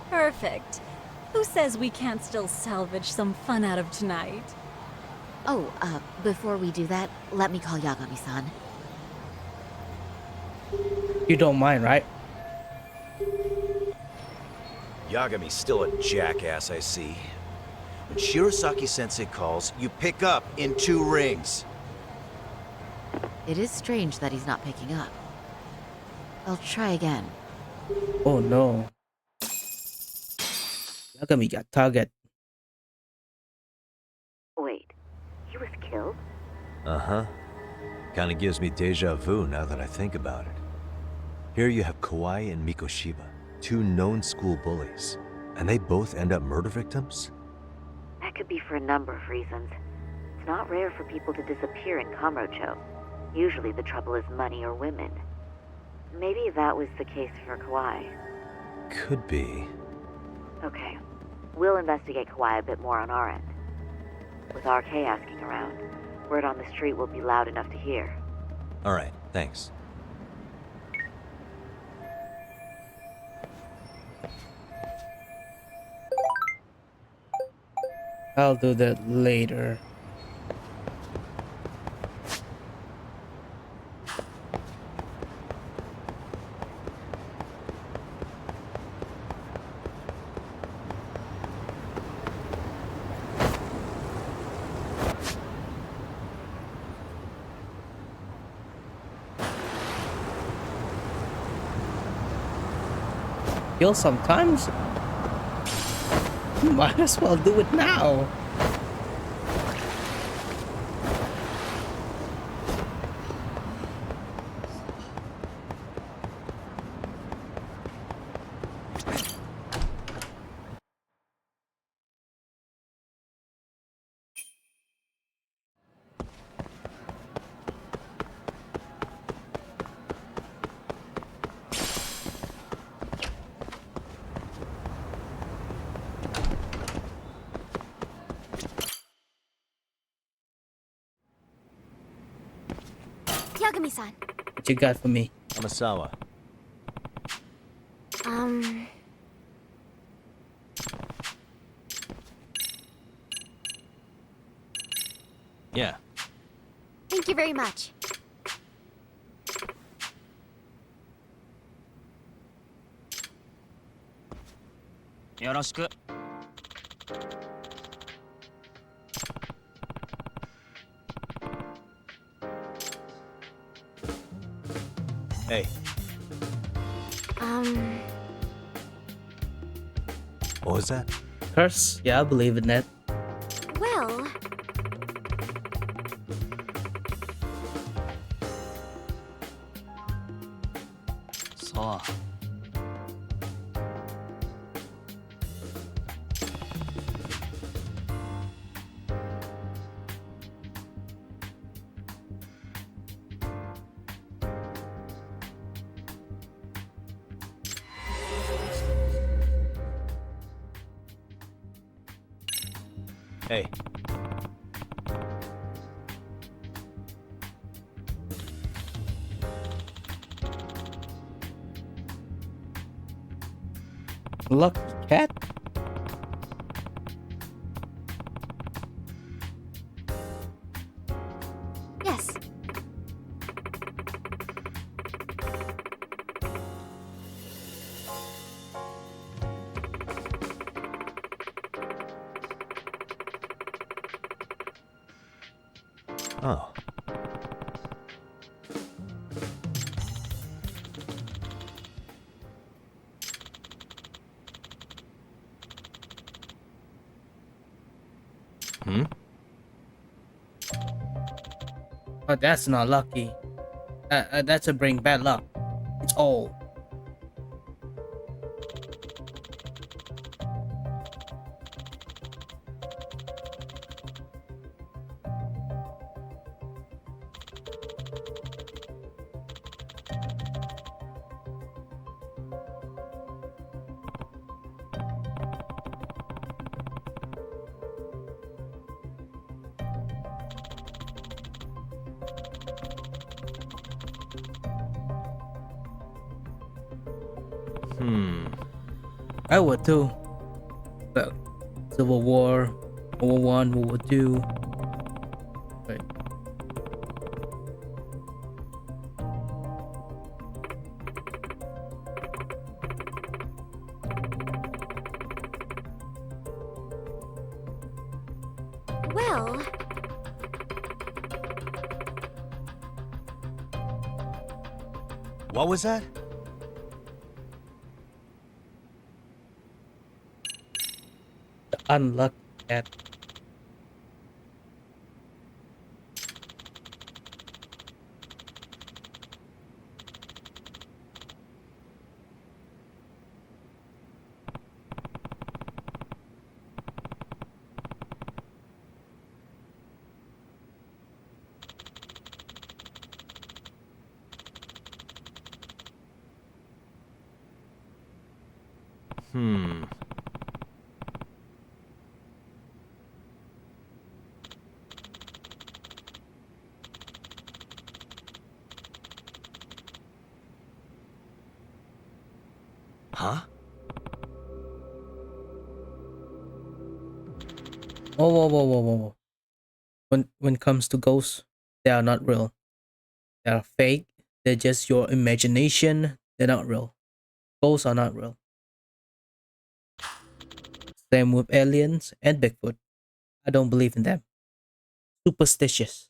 Perfect. Who says we can't still salvage some fun out of tonight? Oh, before we do that, let me call Yagami-san. You don't mind, right? Yagami's still a jackass, I see. When Shirosaki-sensei calls, you pick up in 2 rings. It is strange that he's not picking up. I'll try again. Oh no. Yagami got target. Wait, he was killed? Uh-huh. Kinda gives me deja vu now that I think about it. Here you have Kawai and Mikoshiba, 2 known school bullies, and they both end up murder victims? That could be for a number of reasons. It's not rare for people to disappear in Kamurocho. Usually the trouble is money or women. Maybe that was the case for Kawai. Could be. Okay. We'll investigate Kawai a bit more on our end. With RK asking around, word on the street will be loud enough to hear. Alright, thanks. I'll do that later. kill sometimes. Might as well do it now. Yagami-san. What you got for me? I'm a Sawa. Yeah. Thank you very much. Yoroshiku. Hey. What was that? Curse? Yeah, I believe in that. Well... So. Hey. Lucky cat? Yes. Oh. Hmm? Oh, that's not lucky. That's a bring bad luck. It's all. I would too. But Civil War, World War One, World War Two. Right. Well... What was that? The unlucky cat. Huh? Whoa, whoa, whoa, whoa, whoa, whoa. When it comes to ghosts, they are not real. They are fake. They're just your imagination. They're not real. Ghosts are not real. Same with aliens and Bigfoot. I don't believe in them. Superstitious.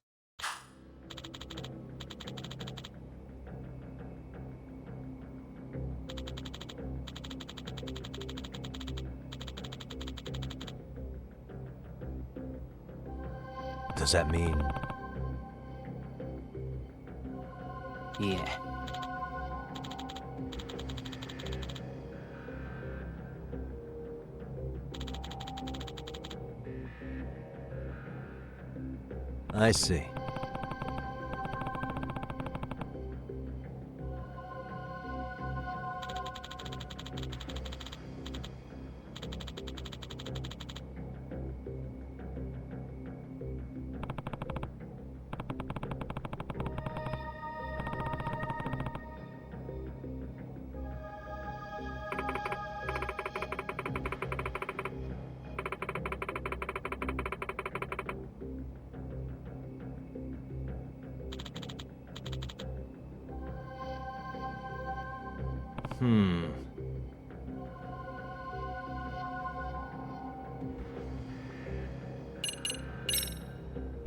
Does that mean... Yeah. I see.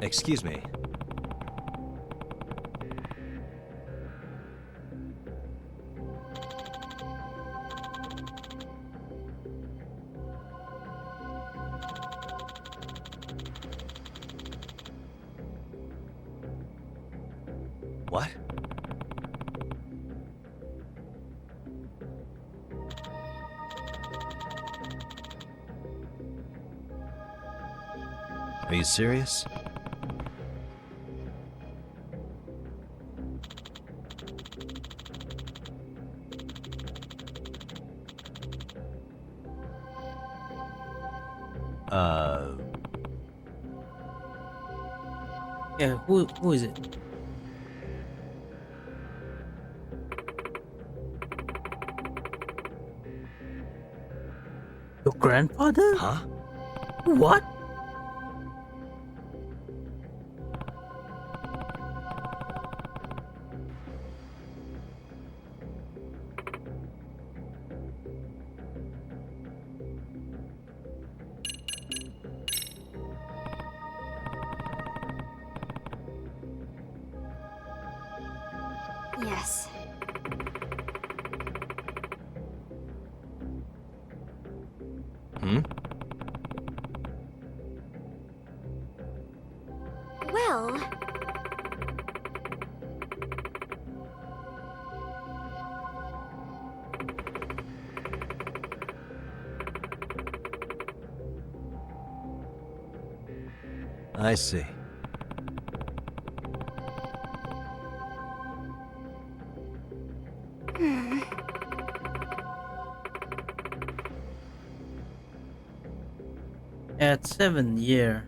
Excuse me. What? Are you serious? Yeah, who is it? Your grandfather? Huh? What? Yes. Hmm? Well... I see. At 7 year.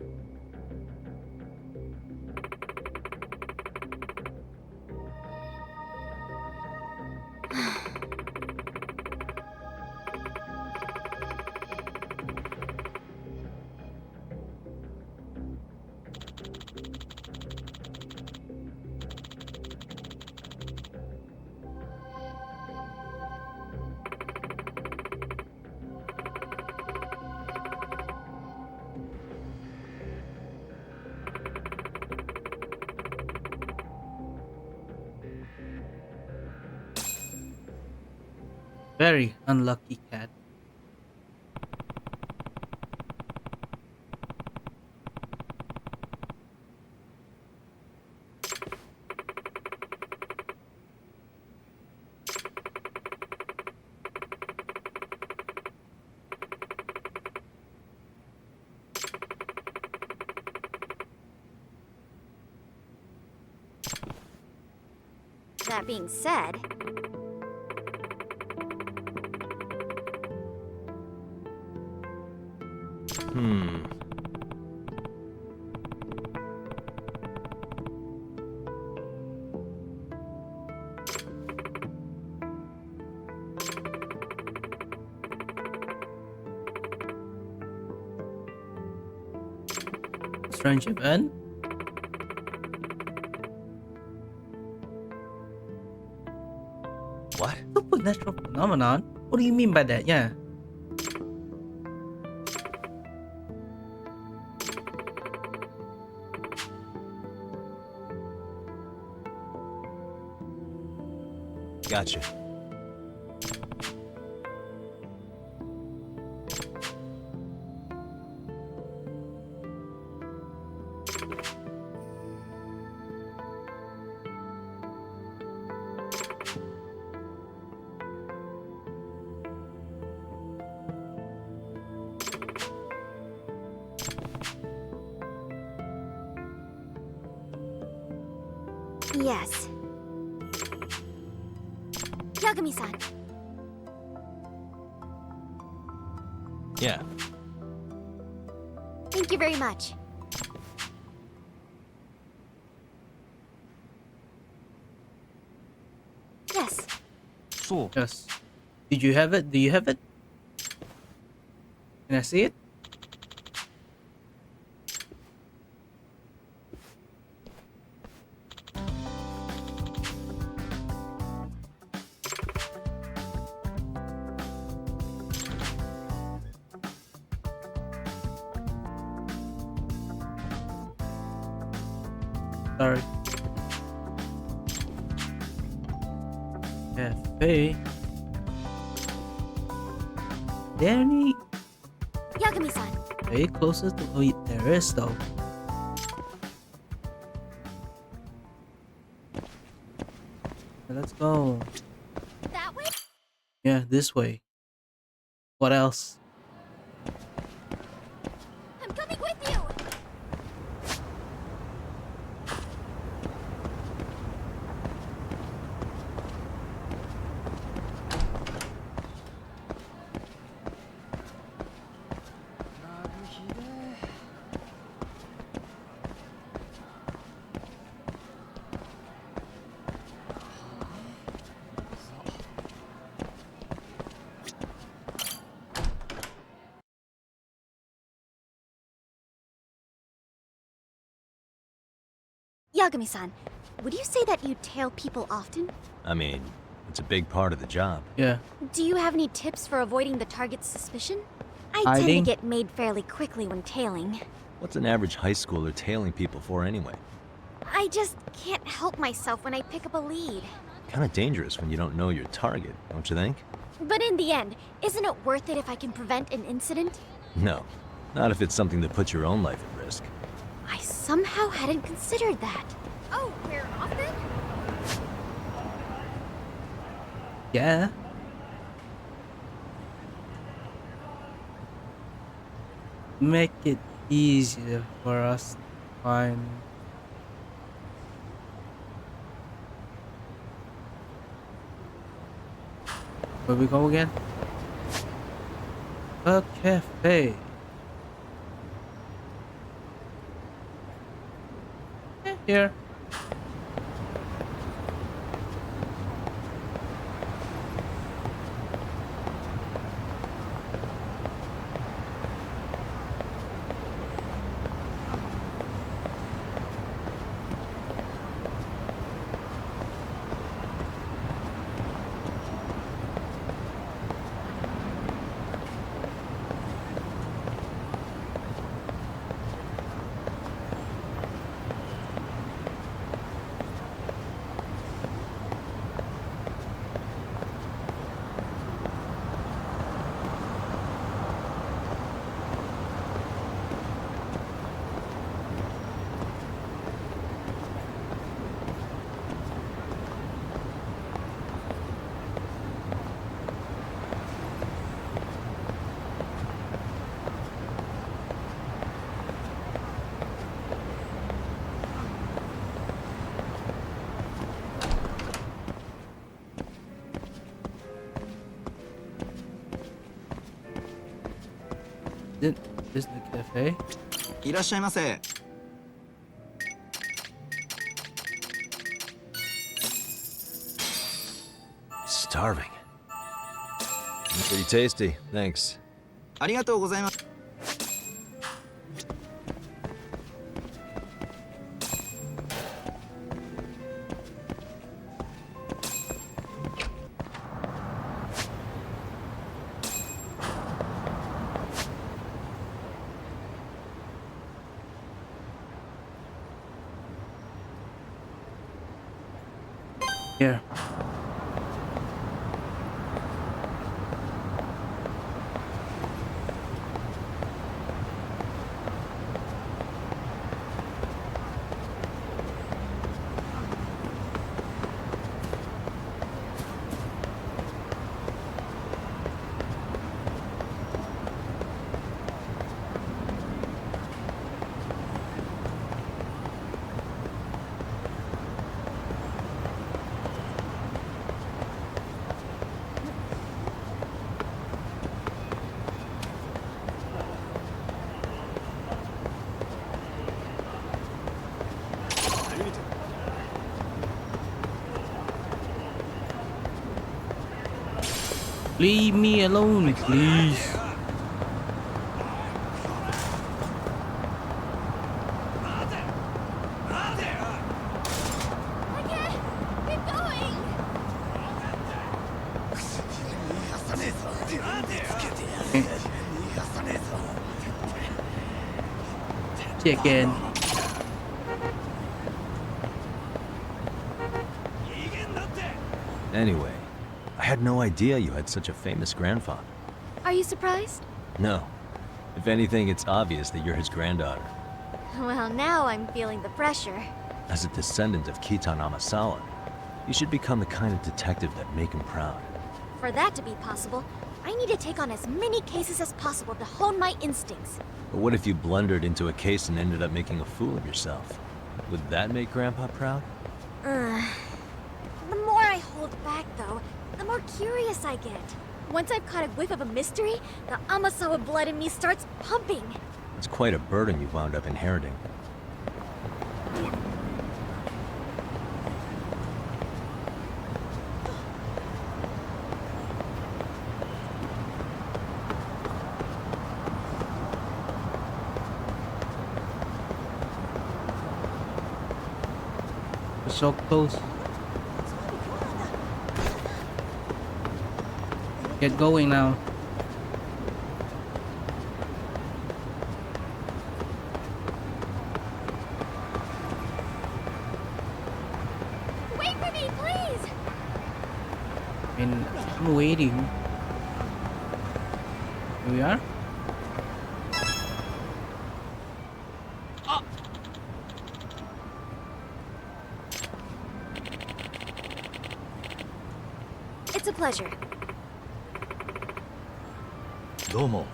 Very unlucky cat. That being said... Strange event? What? Supernatural phenomenon? What do you mean by that? Yeah. Gotcha. Yes. Yagami-san. Yeah. Thank you very much. Yes. So. Yes. Did you have it? Do you have it? Can I see it? Sorry. Cafe. There any Yagami-san. way closer to? Oh, there is though. Let's go. That way? Yeah, this way. What else? I'm coming with you. Yagami-san, would you say that you tail people often? I mean, it's a big part of the job. Yeah. Do you have any tips for avoiding the target's suspicion? I tend Hiding? to get made fairly quickly when tailing. What's an average high schooler tailing people for anyway? I just can't help myself when I pick up a lead. Kind of dangerous when you don't know your target, don't you think? But in the end, isn't it worth it if I can prevent an incident? No. Not if it's something that puts your own life at risk. I somehow hadn't considered that. Oh, we're off then? Yeah. Make it easier for us to find. Where we go again? A cafe. Here. This is the cafe. いらっしゃいませ。 Starving. Pretty tasty, thanks. ありがとうございます。 Here. Leave me alone, please. Again. Anyway, I had no idea you had such a famous grandfather. Are you surprised? No. If anything, it's obvious that you're his granddaughter. Well, now I'm feeling the pressure. As a descendant of Kitan Amasawa, you should become the kind of detective that make him proud. For that to be possible, I need to take on as many cases as possible to hone my instincts. But what if you blundered into a case and ended up making a fool of yourself? Would that make Grandpa proud? The more I hold back, though, the more curious I get. Once I've caught a whiff of a mystery, the Amasawa blood in me starts pumping. It's quite a burden you've wound up inheriting. We're so close. Get going now. Wait for me, please! I'm waiting. Here we are. It's a pleasure. どうも。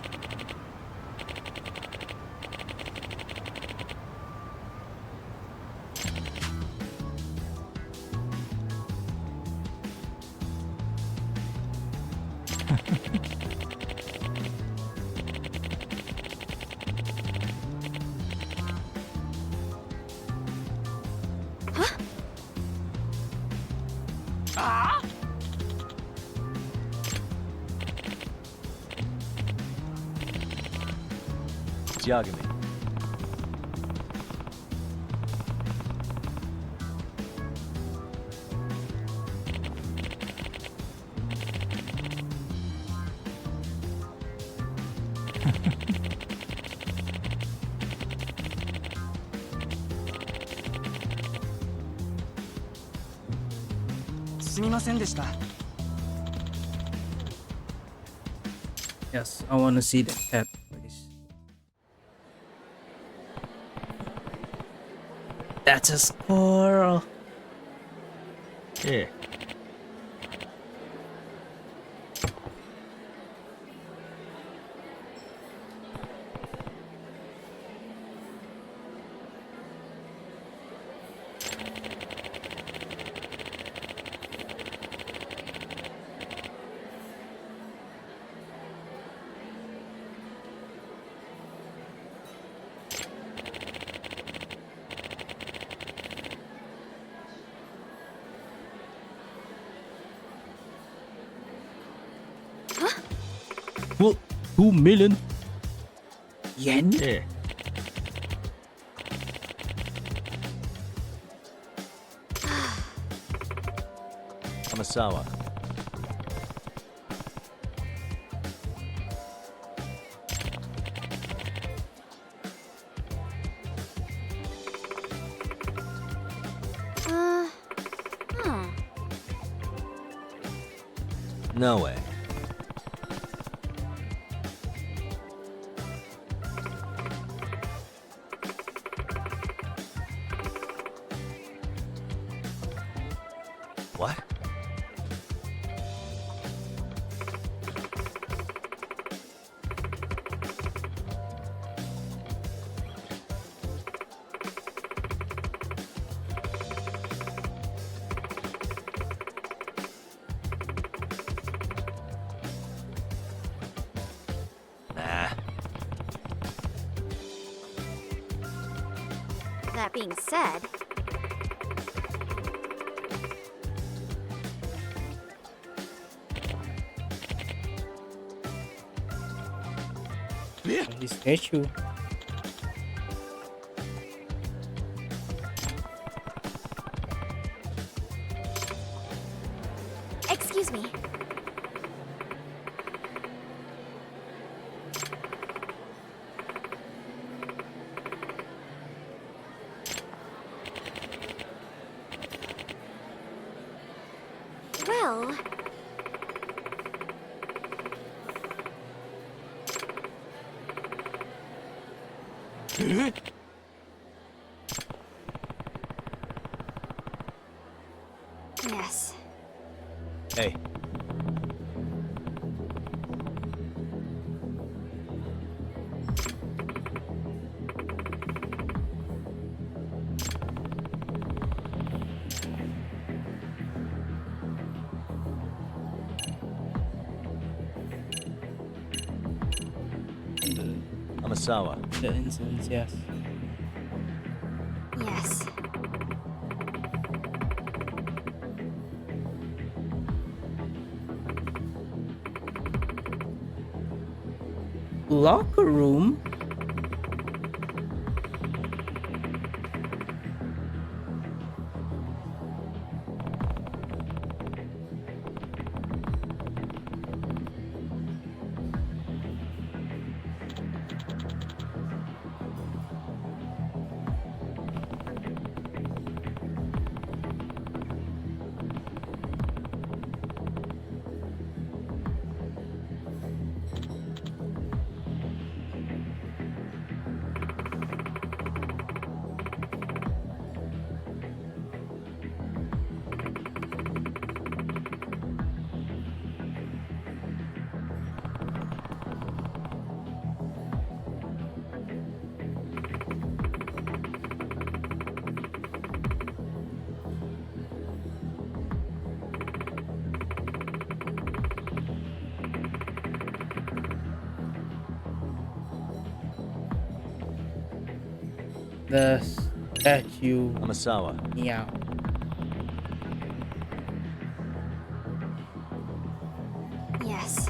Yagami. Yes, I want to see the cat. Please. That's a squirrel. Yeah. Well, 2 million yen? Yeah. Amasawa. No way. What? Nah. That being said, This statue. Excuse me. Well... Yes. Hey. I'm a Sawa. The incidents, yes. Yes. Locker room? The statue. I'm a Sawa. Yeah. Yes.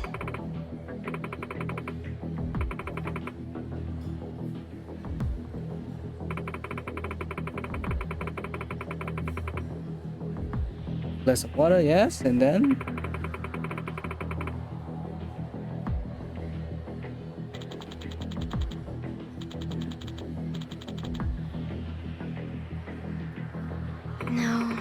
Glass of water, yes, and then No.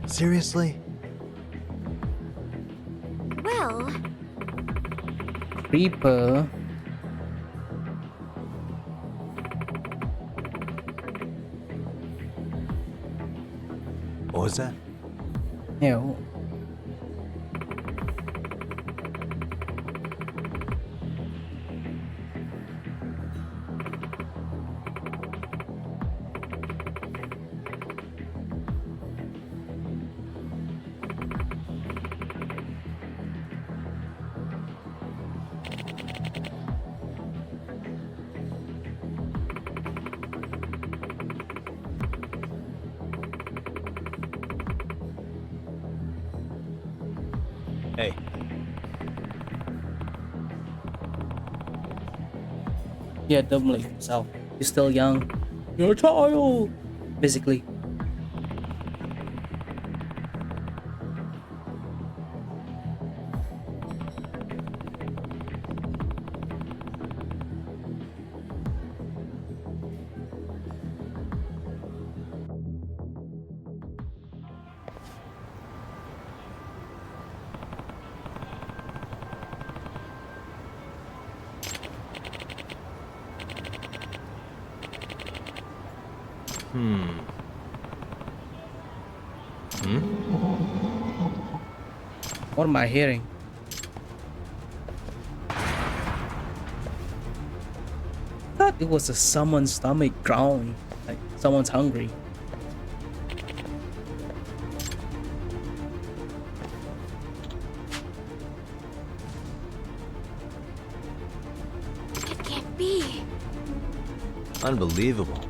Seriously? Well... creeper. What was that? Yeah. Hey. Yeah, don't believe yourself. You're still young. You're a child. Physically. What am I hearing? I thought it was someone's stomach growling, like someone's hungry. be? Unbelievable.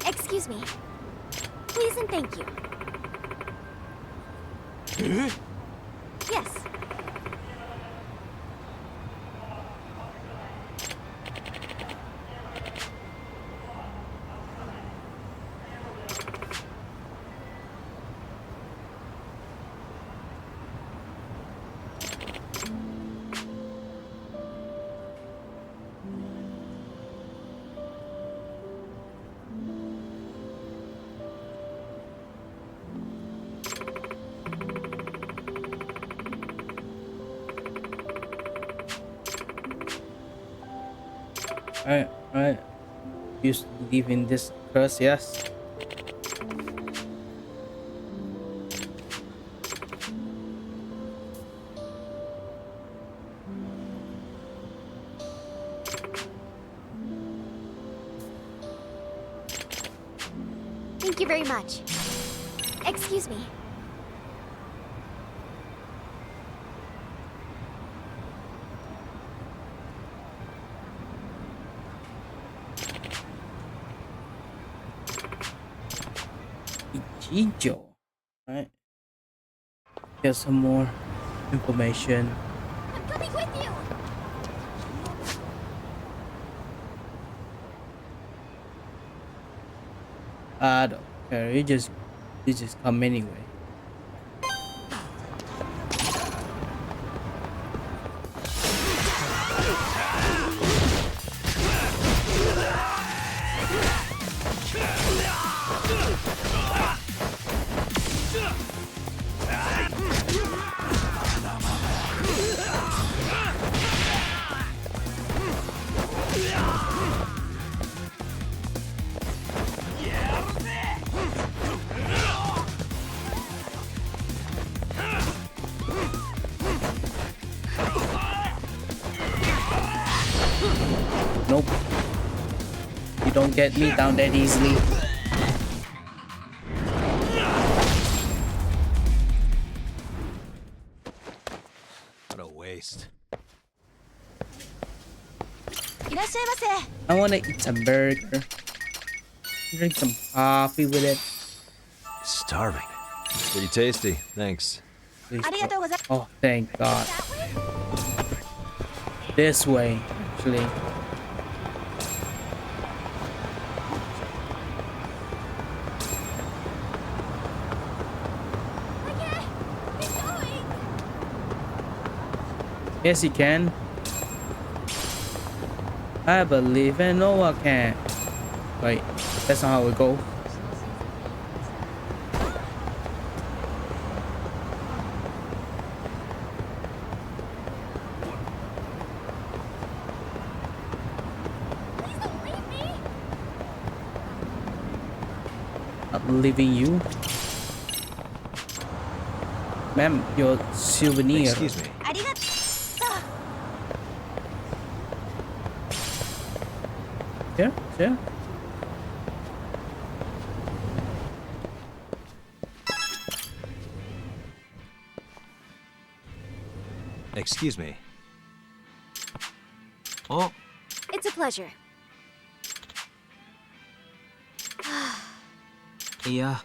Excuse me. Please and thank you. Yes. Alright. You believe in this curse, yes? Thank you very much. Excuse me. Ichijo. Alright. Here's some more information. I'm coming with you. I don't care. You just come anyway. Nope. You don't get me down that easily. What a waste. I wanna eat some burger. Drink some coffee with it. Starving. Pretty tasty, thanks. Please oh, thank God. This way, actually. Yes, you can. I believe and no one can. Wait, that's not how it goes. Not leaving you. Ma'am, your souvenir. Excuse me. Yeah. Excuse me. Oh. It's a pleasure. Yeah.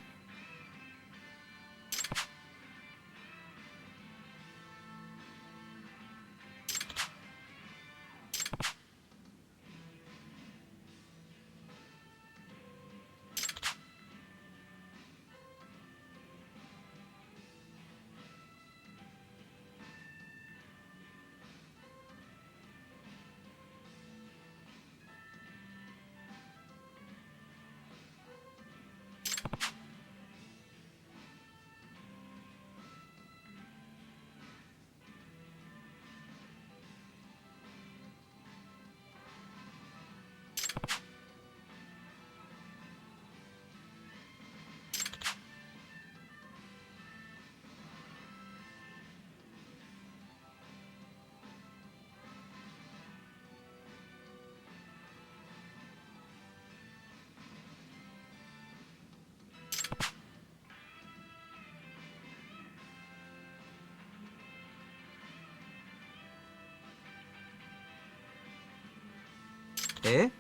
え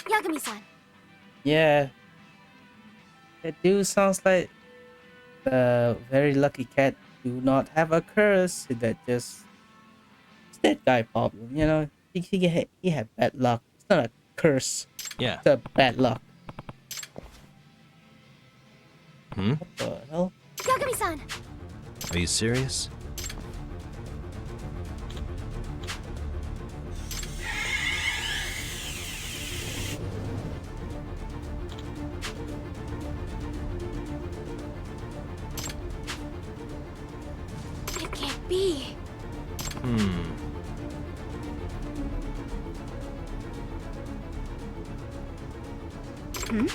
Yagami-san. Yeah, that dude sounds like a very lucky cat. Do not have a curse. That just it's that guy problem. You know, he had bad luck. It's not a curse. Yeah. It's a bad luck. Hmm? What the hell? Yagami-san. Are you serious? It can't be. Hmm?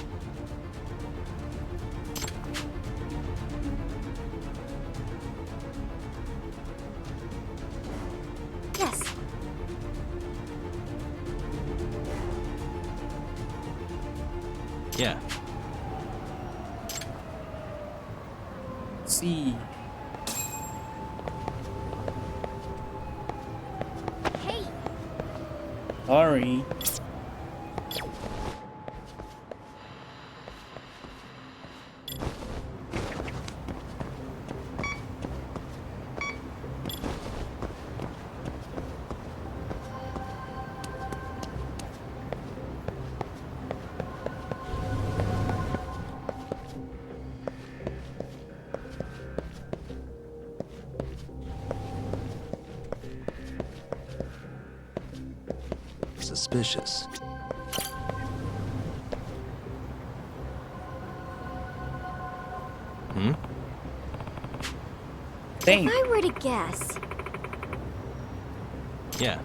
Yes. Yeah. See. Hey. Sorry. Suspicious. Hmm? Dang. If I were to guess, Yeah.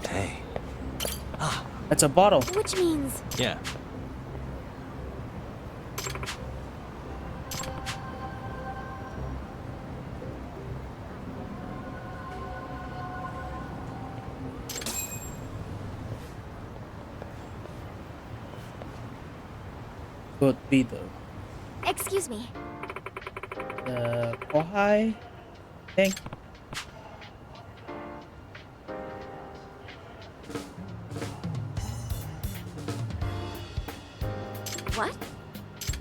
Hey. That's a bottle. which means Yeah. Could be the excuse me. Kohai thing. What?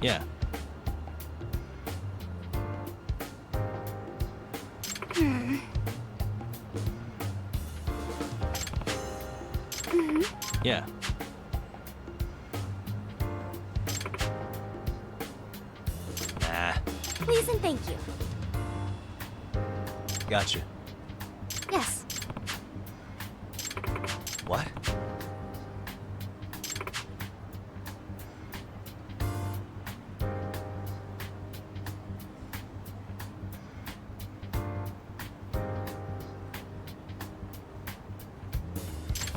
Yeah. Hmm. Mhm. Yeah. Nah. Please and thank you. Gotcha. Yes. What?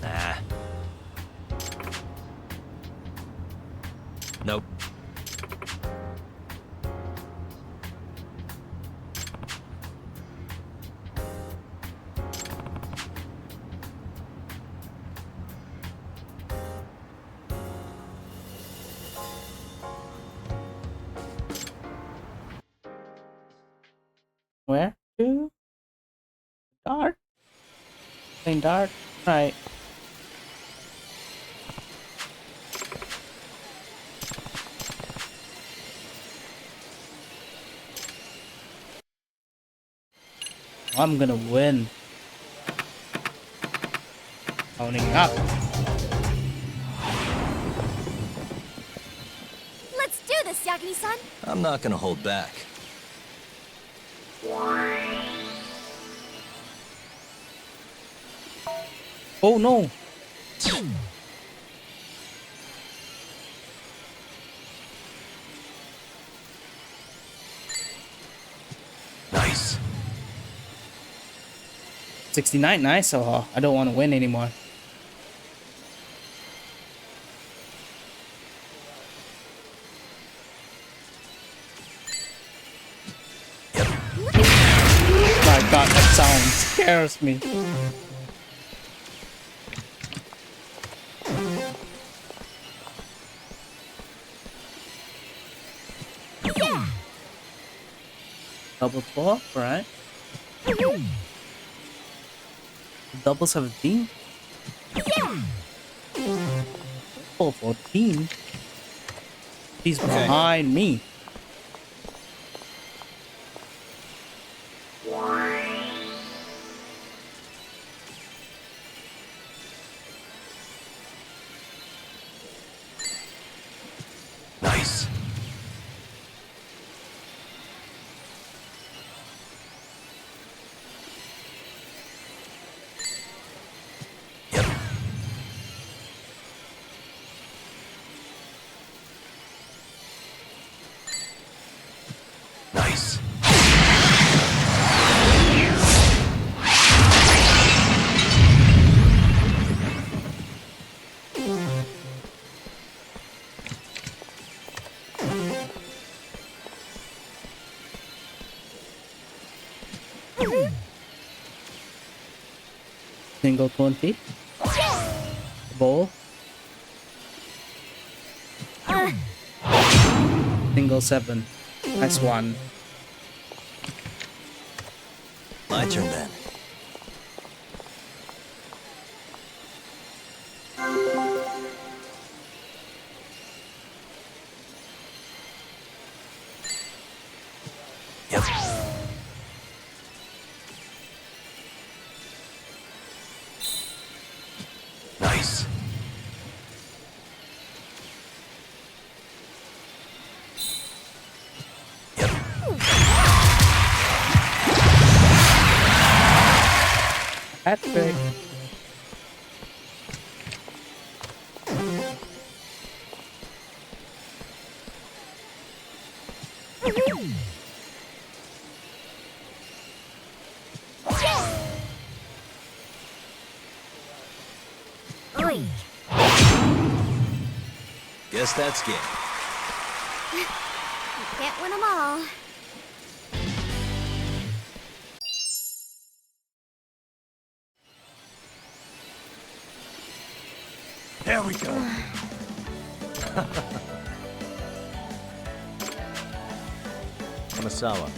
Nah. Nope. Where to? Dart? Playing dart? Right. I'm gonna win. Counting up. Let's do this, Yagami-san. I'm not gonna hold back. Oh no! Nice. 69, nice. So I don't want to win anymore. My god, that sound scares me. Yeah. Double 12, right? Double 17? Yeah. Double 14? He's behind me. Nice. Nice. Single 20. Ball. Single 7. Nice one. My turn then. Yep. Nice. Yep. Hat trick. Guess that's game. You can't win them all. There we go. Masawa.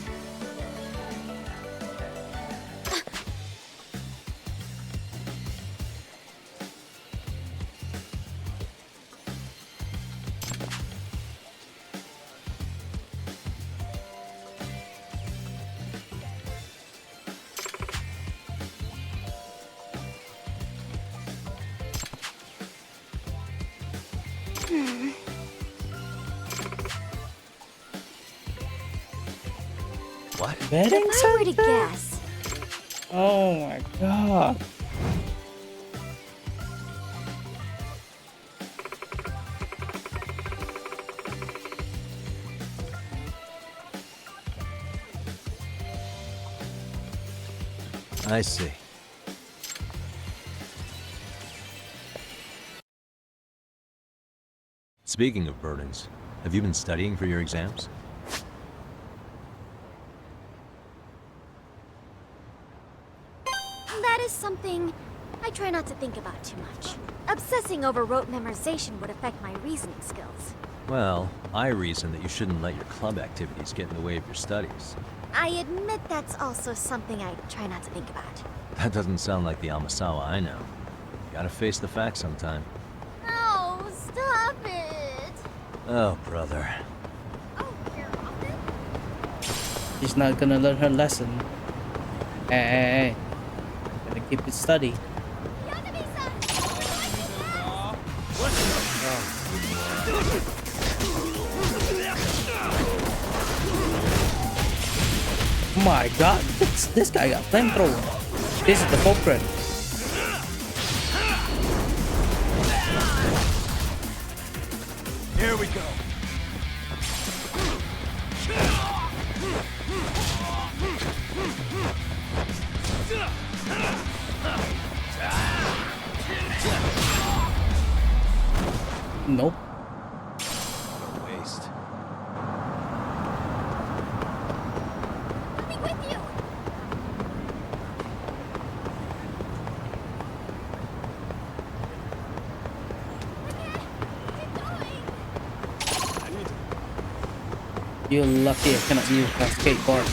What? Betting If I were to guess, Oh my god. I see. Speaking of burdens, have you been studying for your exams? that is something I try not to think about too much. Obsessing over rote memorization would affect my reasoning skills. Well, I reason that you shouldn't let your club activities get in the way of your studies. I admit that's also something I try not to think about. That doesn't sound like the Amasawa I know. You gotta face the facts sometime. No, stop it! Oh, brother. She's not gonna learn her lesson. Hey. Gotta keep it steady. Oh my god, this guy got flamethrower. This is the culprit. Here we go. Nope. What a waste. Coming with you. You're lucky I cannot use my skateboard.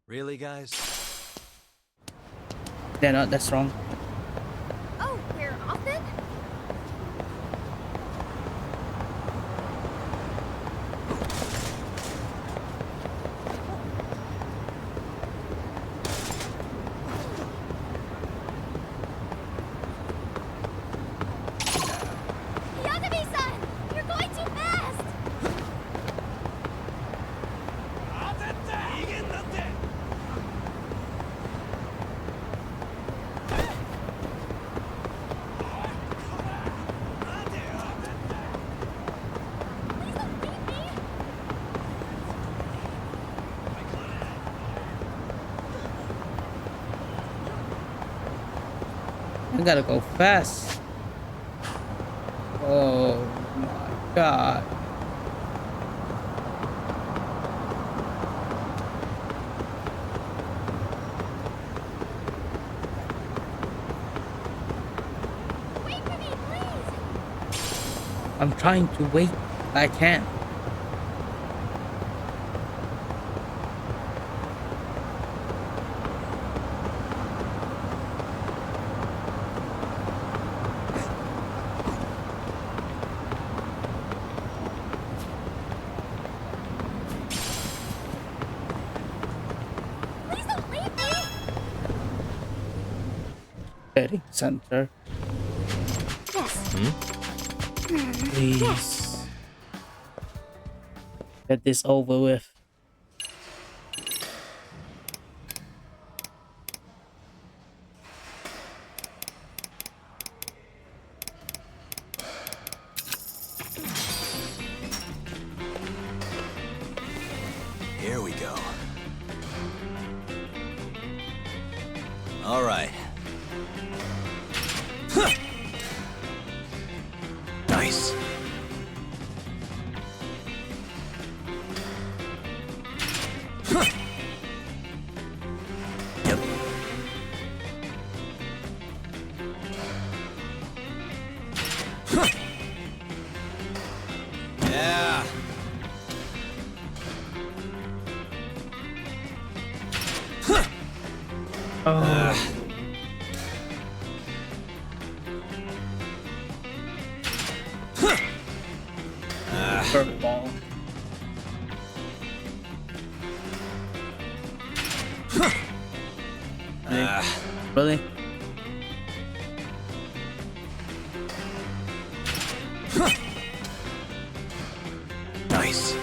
Really, guys? They're not that strong. Oh, we're off then? Yagami-san! You're going too fast! I gotta go fast. Oh my god. Wait for me, please! I'm trying to wait. I can't. Please don't leave me! Heading center. Yes. Please. Yes. Get this over with. Here we go. All right. Nice. Yep. Yeah. Oh. Curveball. Really? Nice.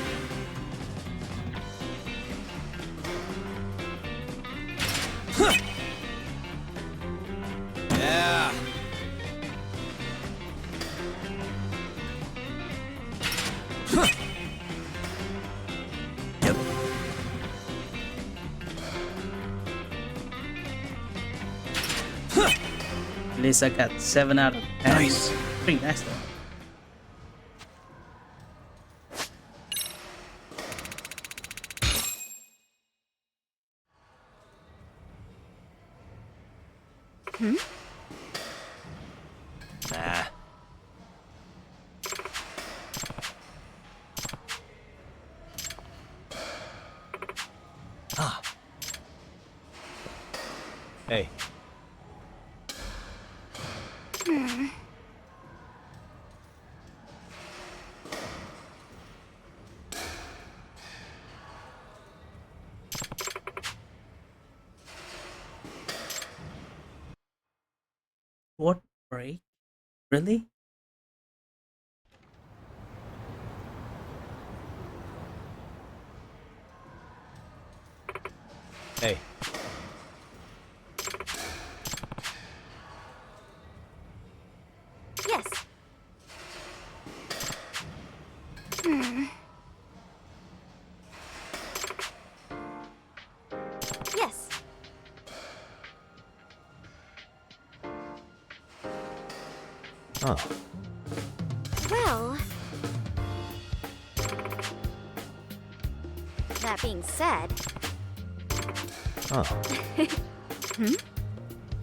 Yeah. Yep. At least I got 7 out of 10. Nice. Pretty nice though. Nah. Ah. Hey. Break? Really? Hey. Yes. Hmm. Yes. Oh. Well, that being said. Oh. Hmm?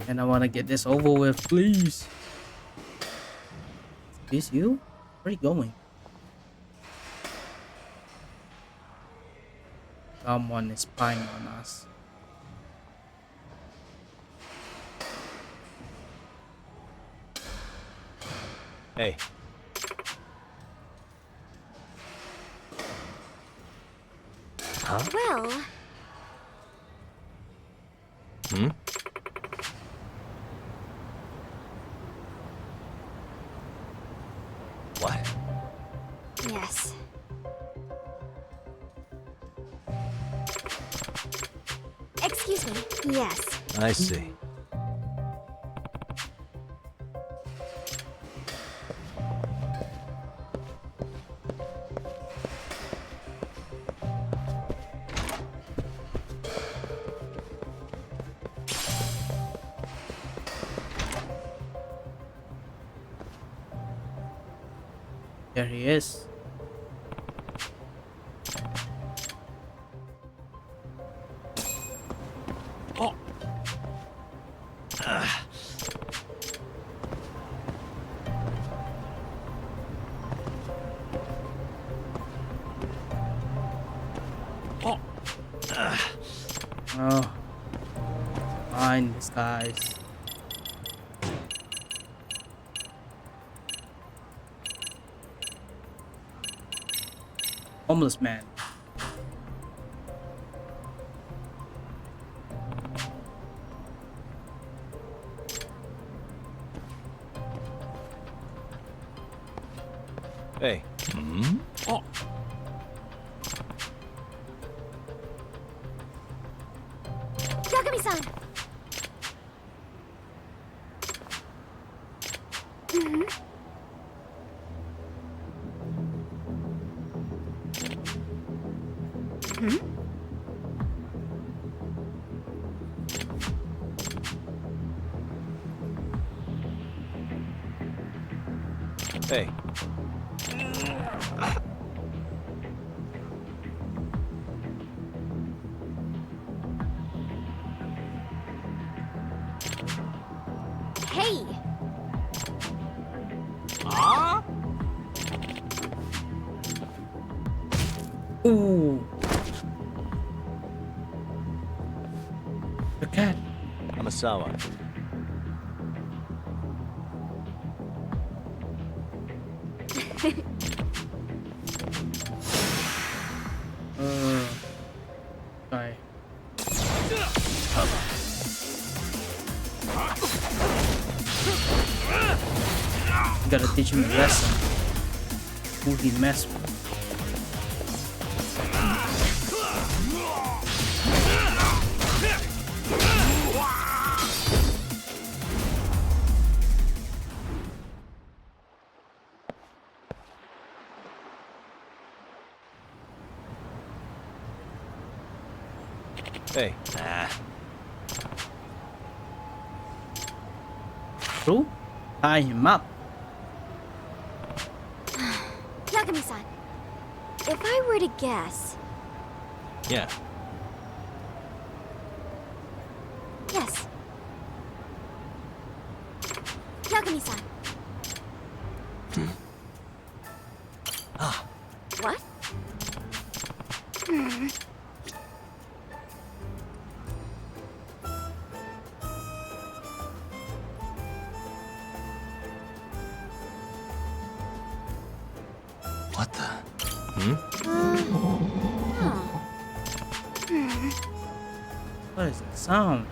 And I want to get this over with, please. Is this you? Where are you going? Someone is spying on us. Hey. Huh? Well. Hmm? What? Yes. Excuse me. Yes. I see. There he is. Oh. Oh. Oh. Fine, this guys. Homeless man. Hey. Hmm? Oh. Yagami-san. Hmm. Hmm? Hey. Hey. Ah? Ooh. The cat. I'm a Sawa. Sorry. You gotta teach him a lesson. Who he messed with. Hey. Nah. True? Tie him up. Yagami-san. If I were to guess. Yeah. Yes. Yagami-san. Ah. What? Hmm. What the? Hmm? Hmm. What is that sound?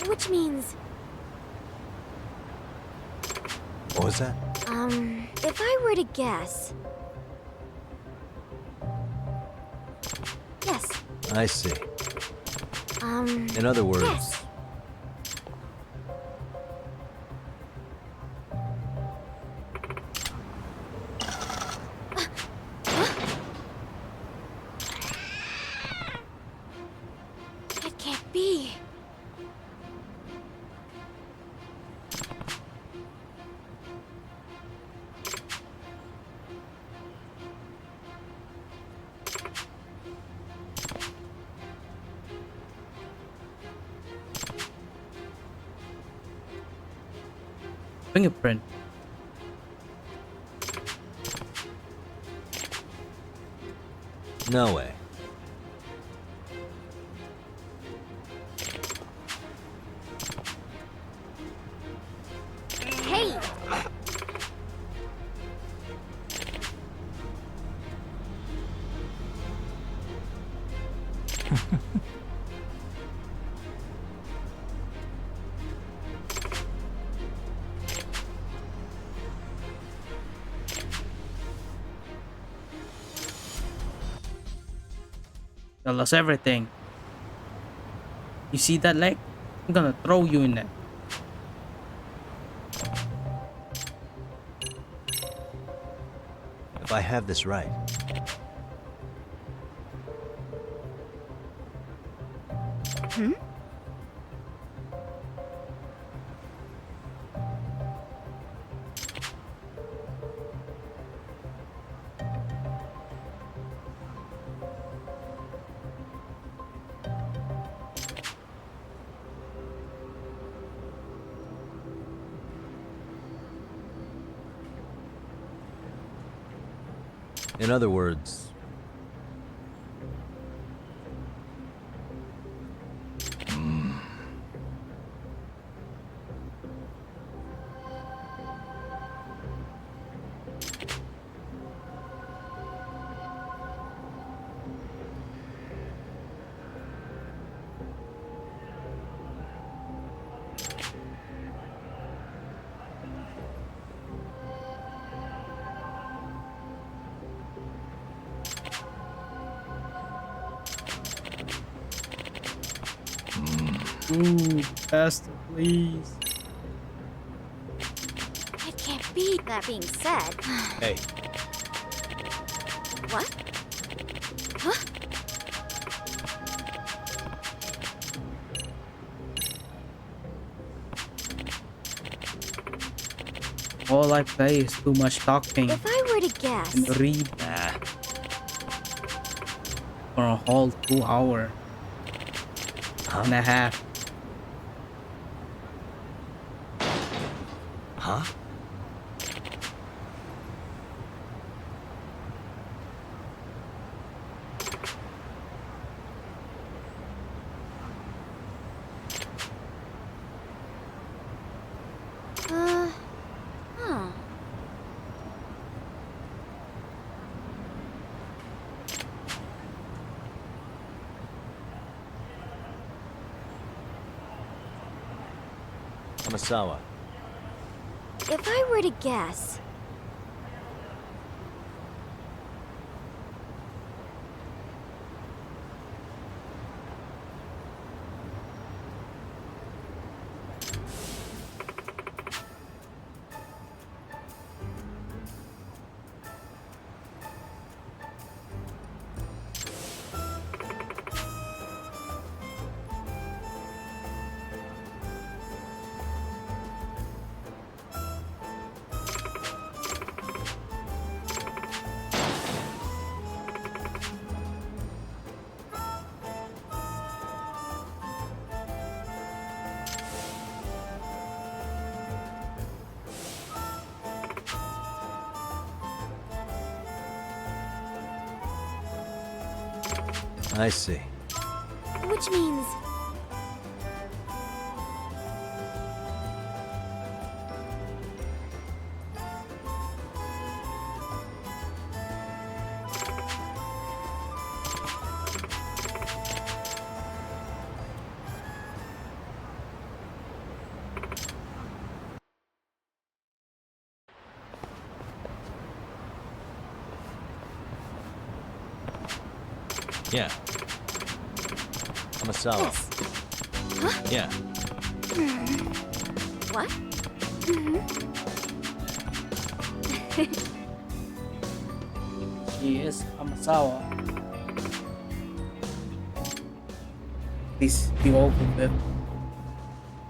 Which means, What was that? if I were to guess... Yes. I see. In other words... Yes. It can't be. Fingerprint. No way. Hey! I lost everything. You see that leg? I'm gonna throw you in there. If I have this right, Hmm? in other words, Ooh, bastard, please. It can't be. That being said... hey, What? Huh? All I play is too much talking If I were to guess... and read for a whole 2 hour and a half. huh? Huh. Amasawa. If I were to guess... I see. Which means... Yeah. I'm a Sawa. Huh? Yeah. What? Yes, I'm a Sawa. This be over with.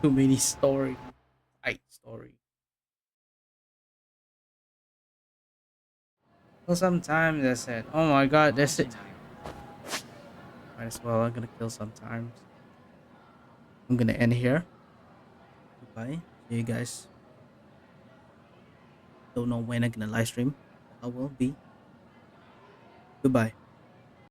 Too many story. Fight story. So sometimes I said, oh my god, that's it. Might as well, I'm gonna kill sometimes. I'm gonna end here. Goodbye. See you guys. Don't know when I'm gonna live stream. I will be. Goodbye.